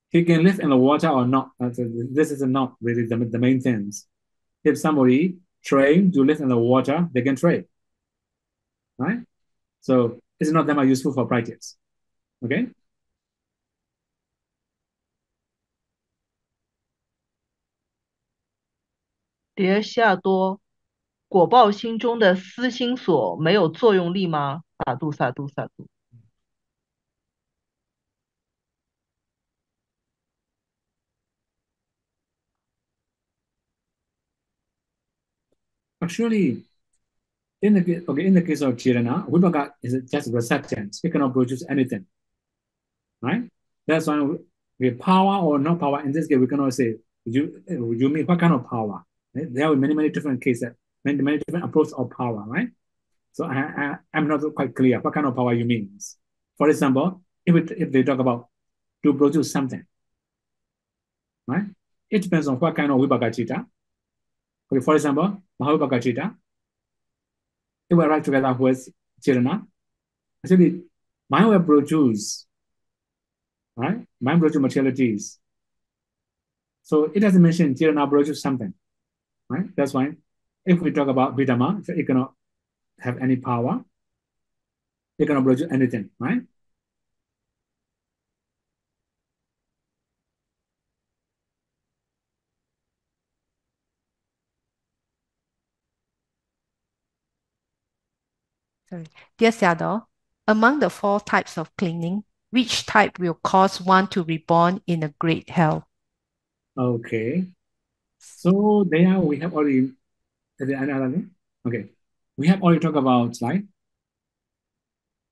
he can live in the water or not. This is not really the main things. If somebody trained to live in the water, they can train, right? So it's not that much useful for practice. Okay? 夏多，果报心中的思心所没有作用力吗？撒度撒度撒度。Actually, in the case of Chirana, Vibhaga is just receptant. It cannot produce anything, right? That's why with power or no power, in this case, we cannot say, you mean what kind of power? There are many different cases, many different approaches of power, right? So I'm not quite clear what kind of power you mean. For example, if they talk about to produce something, right? It depends on what kind of Vibhagachita. Okay, for example, Mahavibhagachita, it will write together with Chirana. Actually, mine will produce, right? Mine produce materialities. So it doesn't mention Chirana produce something, right? That's why if we talk about Vidama, it cannot have any power. It cannot produce anything, right? Sorry. Dear Xiaodong, among the four types of clinging, which type will cause one to reborn in a great hell? Okay. So there we have already, okay. We have already talked about like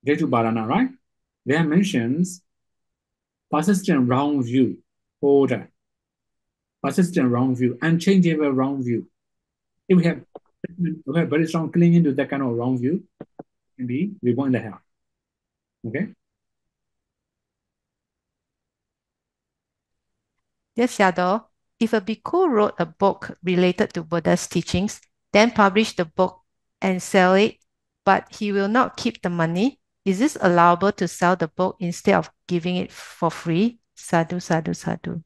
Jeju Barana, right? There mentions persistent wrong view, order, persistent wrong view, unchangeable wrong view. If we have very strong clinging to that kind of wrong view, can be reborn in the hell. Okay. Dear Xiaodong, if a bhikkhu wrote a book related to Buddha's teachings, then publish the book and sell it, but he will not keep the money, is this allowable to sell the book instead of giving it for free? Sadhu, sadhu, sadhu.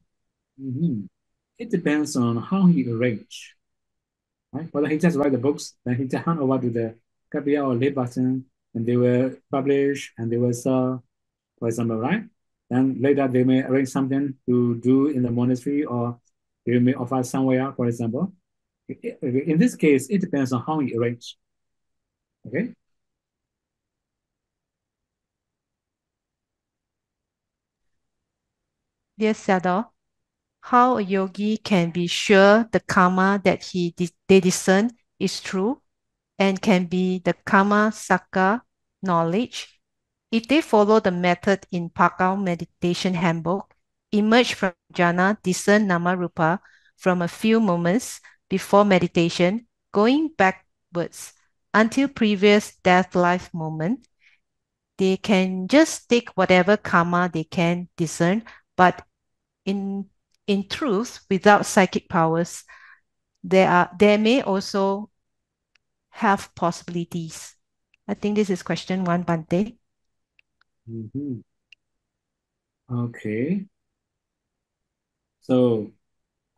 It depends on how he arrange, right? Whether he just write the books, then he just hand over to the Kapiya or lay person, and they will publish and they will sell, for example, right? Then later they may arrange something to do in the monastery or they may offer somewhere, for example. In this case, it depends on how he arrange. Okay. Dear Xiaodong, how a yogi can be sure the karma that they discern is true and can be the karma sakka knowledge if they follow the method in Pakao Meditation Handbook, emerge from jhana, discern nama rupa from a few moments before meditation, going backwards until previous death life moment, they can just take whatever karma they can discern, but in truth, without psychic powers, there may also have possibilities. I think this is question one, Bante. Okay. So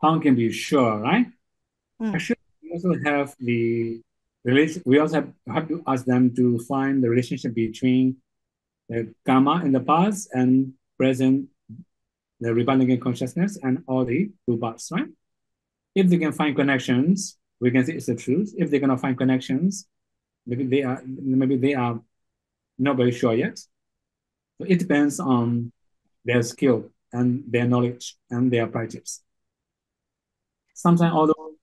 how can be sure, right? Actually, we also have the relation. We also have to ask them to find the relationship between the karma in the past and present, the rebellion consciousness, and all the rupas, right? If they can find connections, we can say it's the truth. If they cannot find connections, maybe they are not very sure yet. So it depends on their skill and their knowledge and their practice. Sometimes, although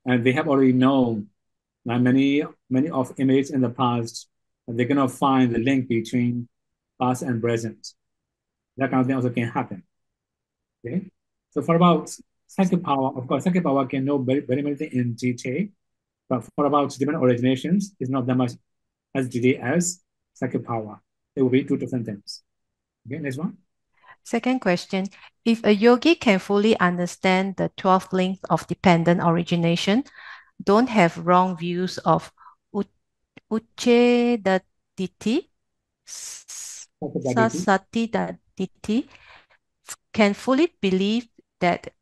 they have already known like many of images in the past, they cannot find the link between past and present. That kind of thing also can happen. Okay, so for about psychic power, of course, psychic power can know very many things in detail, but for about different originations, it's not that much as detailed as psychic power. It will be two different things. Okay, next one. Second question, if a yogi can fully understand the 12 links of dependent origination, don't have wrong views of Ucchedaditi, Sasatidaditi, can fully believe that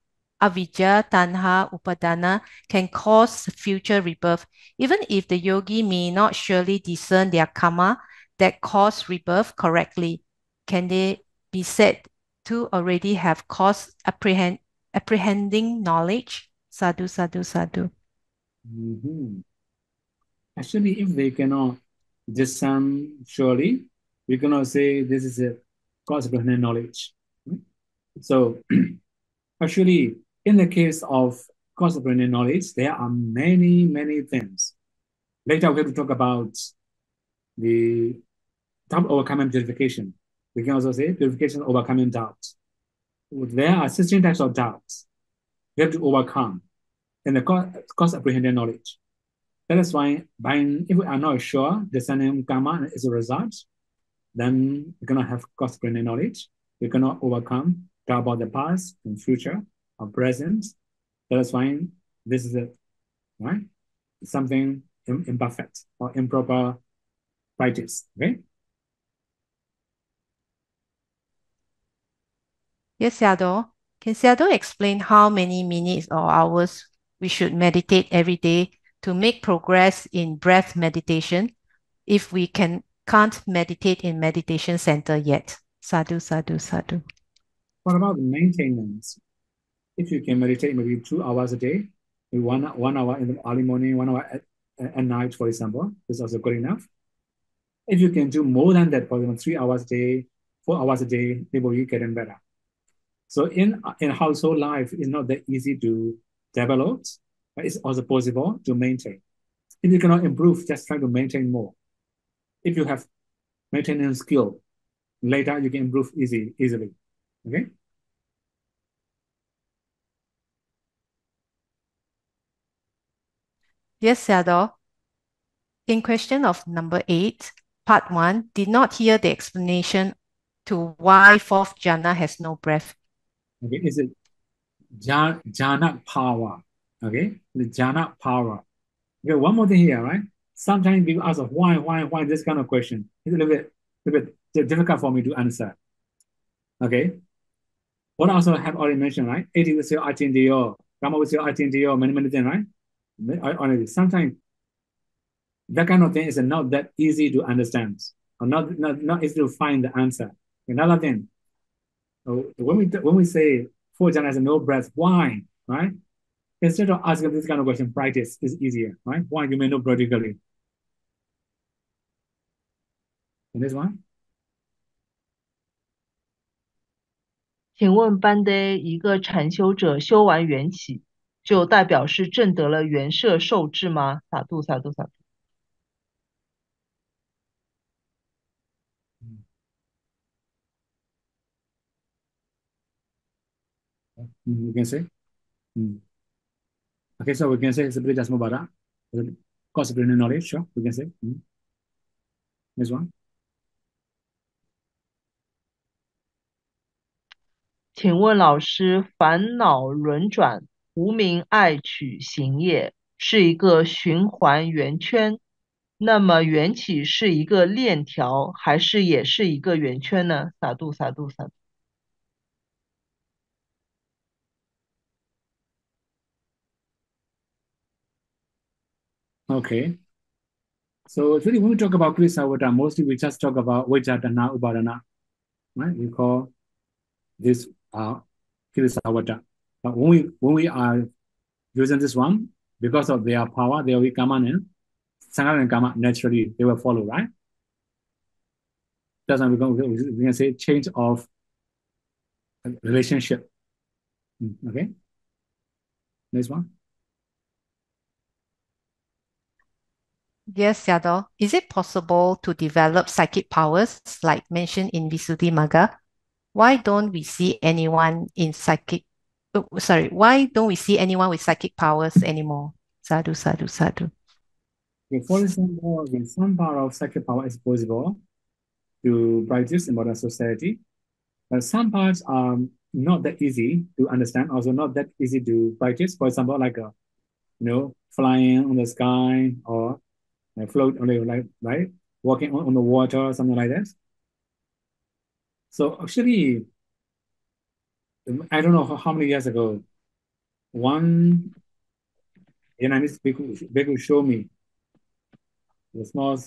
avijja, tanha, upadana can cause future rebirth, even if the yogi may not surely discern their karma that cause rebirth correctly. Can they be said to already have cause apprehending knowledge? Sadhu, sadhu, sadhu. Actually, if they cannot discern surely, we cannot say this is a cause knowledge. So actually, in the case of cross-disciplinary knowledge, there are many, many things. Later, we have to talk about the doubt overcoming purification. We can also say purification overcoming doubt. There are 16 types of doubts we have to overcome in the course apprehending knowledge. That is why, if we are not sure discerning karma is a result, then we're going to have course apprehending knowledge. We cannot overcome doubt about the past and future or present. That is why this is it, right? Something imperfect or improper practice, okay? Yes, Xiaodo. Can Xiaodo explain how many minutes or hours we should meditate every day to make progress in breath meditation if we can't meditate in meditation center yet? Sadhu, sadhu, sadhu. What about maintenance? If you can meditate maybe 2 hours a day, maybe one hour in the early morning, 1 hour at night, for example, is also good enough. If you can do more than that, for example, 3 hours a day, 4 hours a day, they will be getting better. So in household life, it's not that easy to develop, but it's also possible to maintain. If you cannot improve, just try to maintain more. If you have maintenance skill, later you can improve easily. Okay? Yes, Xiaodo. In question of number 8, part 1, did not hear the explanation to why fourth jhana has no breath. Okay, is it jhana power? Okay, the jhana power. Okay, one more thing here, right? Sometimes people ask why this kind of question. It's a little bit difficult for me to answer. Okay. What I also have already mentioned, right? 80 with your 𝐴𝐶𝐸, Rama with your 𝐴𝐶𝐸, many things, right? Honestly, sometimes that kind of thing is not that easy to understand, or not easy to find the answer. Another thing, when we say four jhana has no breath, why, right? Instead of asking this kind of question, practice is easier, right? Why you may know practically. And this one? 请问班的一个禅修者修完缘起，就代表是证得了缘摄受智吗？洒度洒度洒度。You can say. Okay, so we can say seperti Jasma Bara, concentrating knowledge, sure, we can say. This one. 请问老师，烦恼轮转，无明爱取行业，是一个循环圆圈。那么缘起是一个链条，还是也是一个圆圈呢？洒度洒度洒度。Okay. So really, when we talk about Krisavada, mostly we just talk about Vajradhana, Upadana, right? We call this Krisavada. But when we are using this one, because of their power, they will come on in. Sangha and Karma, naturally, they will follow, right? That's why we can say change of relationship. Okay. Next one. Yes, Xiaodo. Is it possible to develop psychic powers like mentioned in Visuddhimagga? Why don't we see anyone why don't we see anyone with psychic powers anymore? Sadhu, sadhu, sadhu. Okay, for example, some part of psychic power is possible to practice in modern society, but some parts are not that easy to understand, also not that easy to practice. For example, like flying on the sky or float on the right, walking on the water, something like that. So actually, I don't know how many years ago, one Vietnamese bhikkhu showed me the small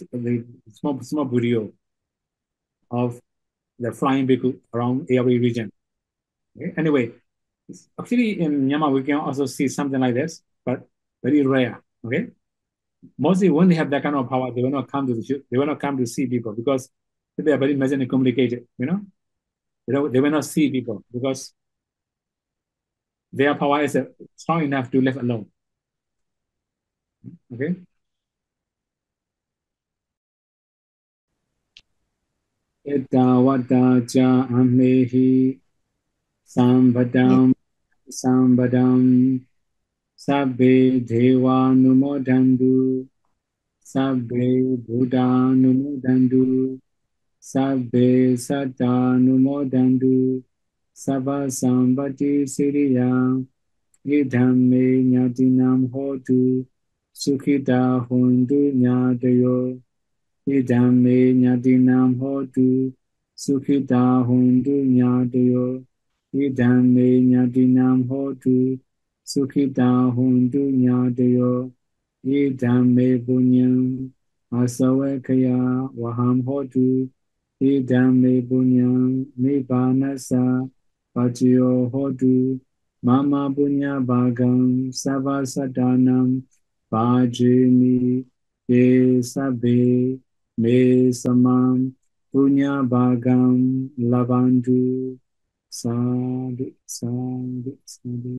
video of the flying bhikkhu around every region. Okay? Anyway, actually in Myanmar we can also see something like this, but very rare. Okay, mostly when they have that kind of power, they will not come to see people because they are very mentally complicated. They will not see people because their power is strong enough to live alone. Okay. Etawatacha amnehi sambadam sambadam sabbe deva numodandu sabbe buddha numodandu sabbe satta numodandu sabba sambati siriya idhamme nyatinam hotu sukhita hontu nyatayo idhamme nyatinam hotu sukhita hontu nyatayo idhamme nyatinam hotu sukhita hontu nyatayo idhamme punyam asawakaya vaham hotu idhamme punyam nibbanasa pachiyo hotu mama punya bhagam savasadanam bhajami ye sabbe me samam punya bhagam lavantu sadhu sadhu sadhu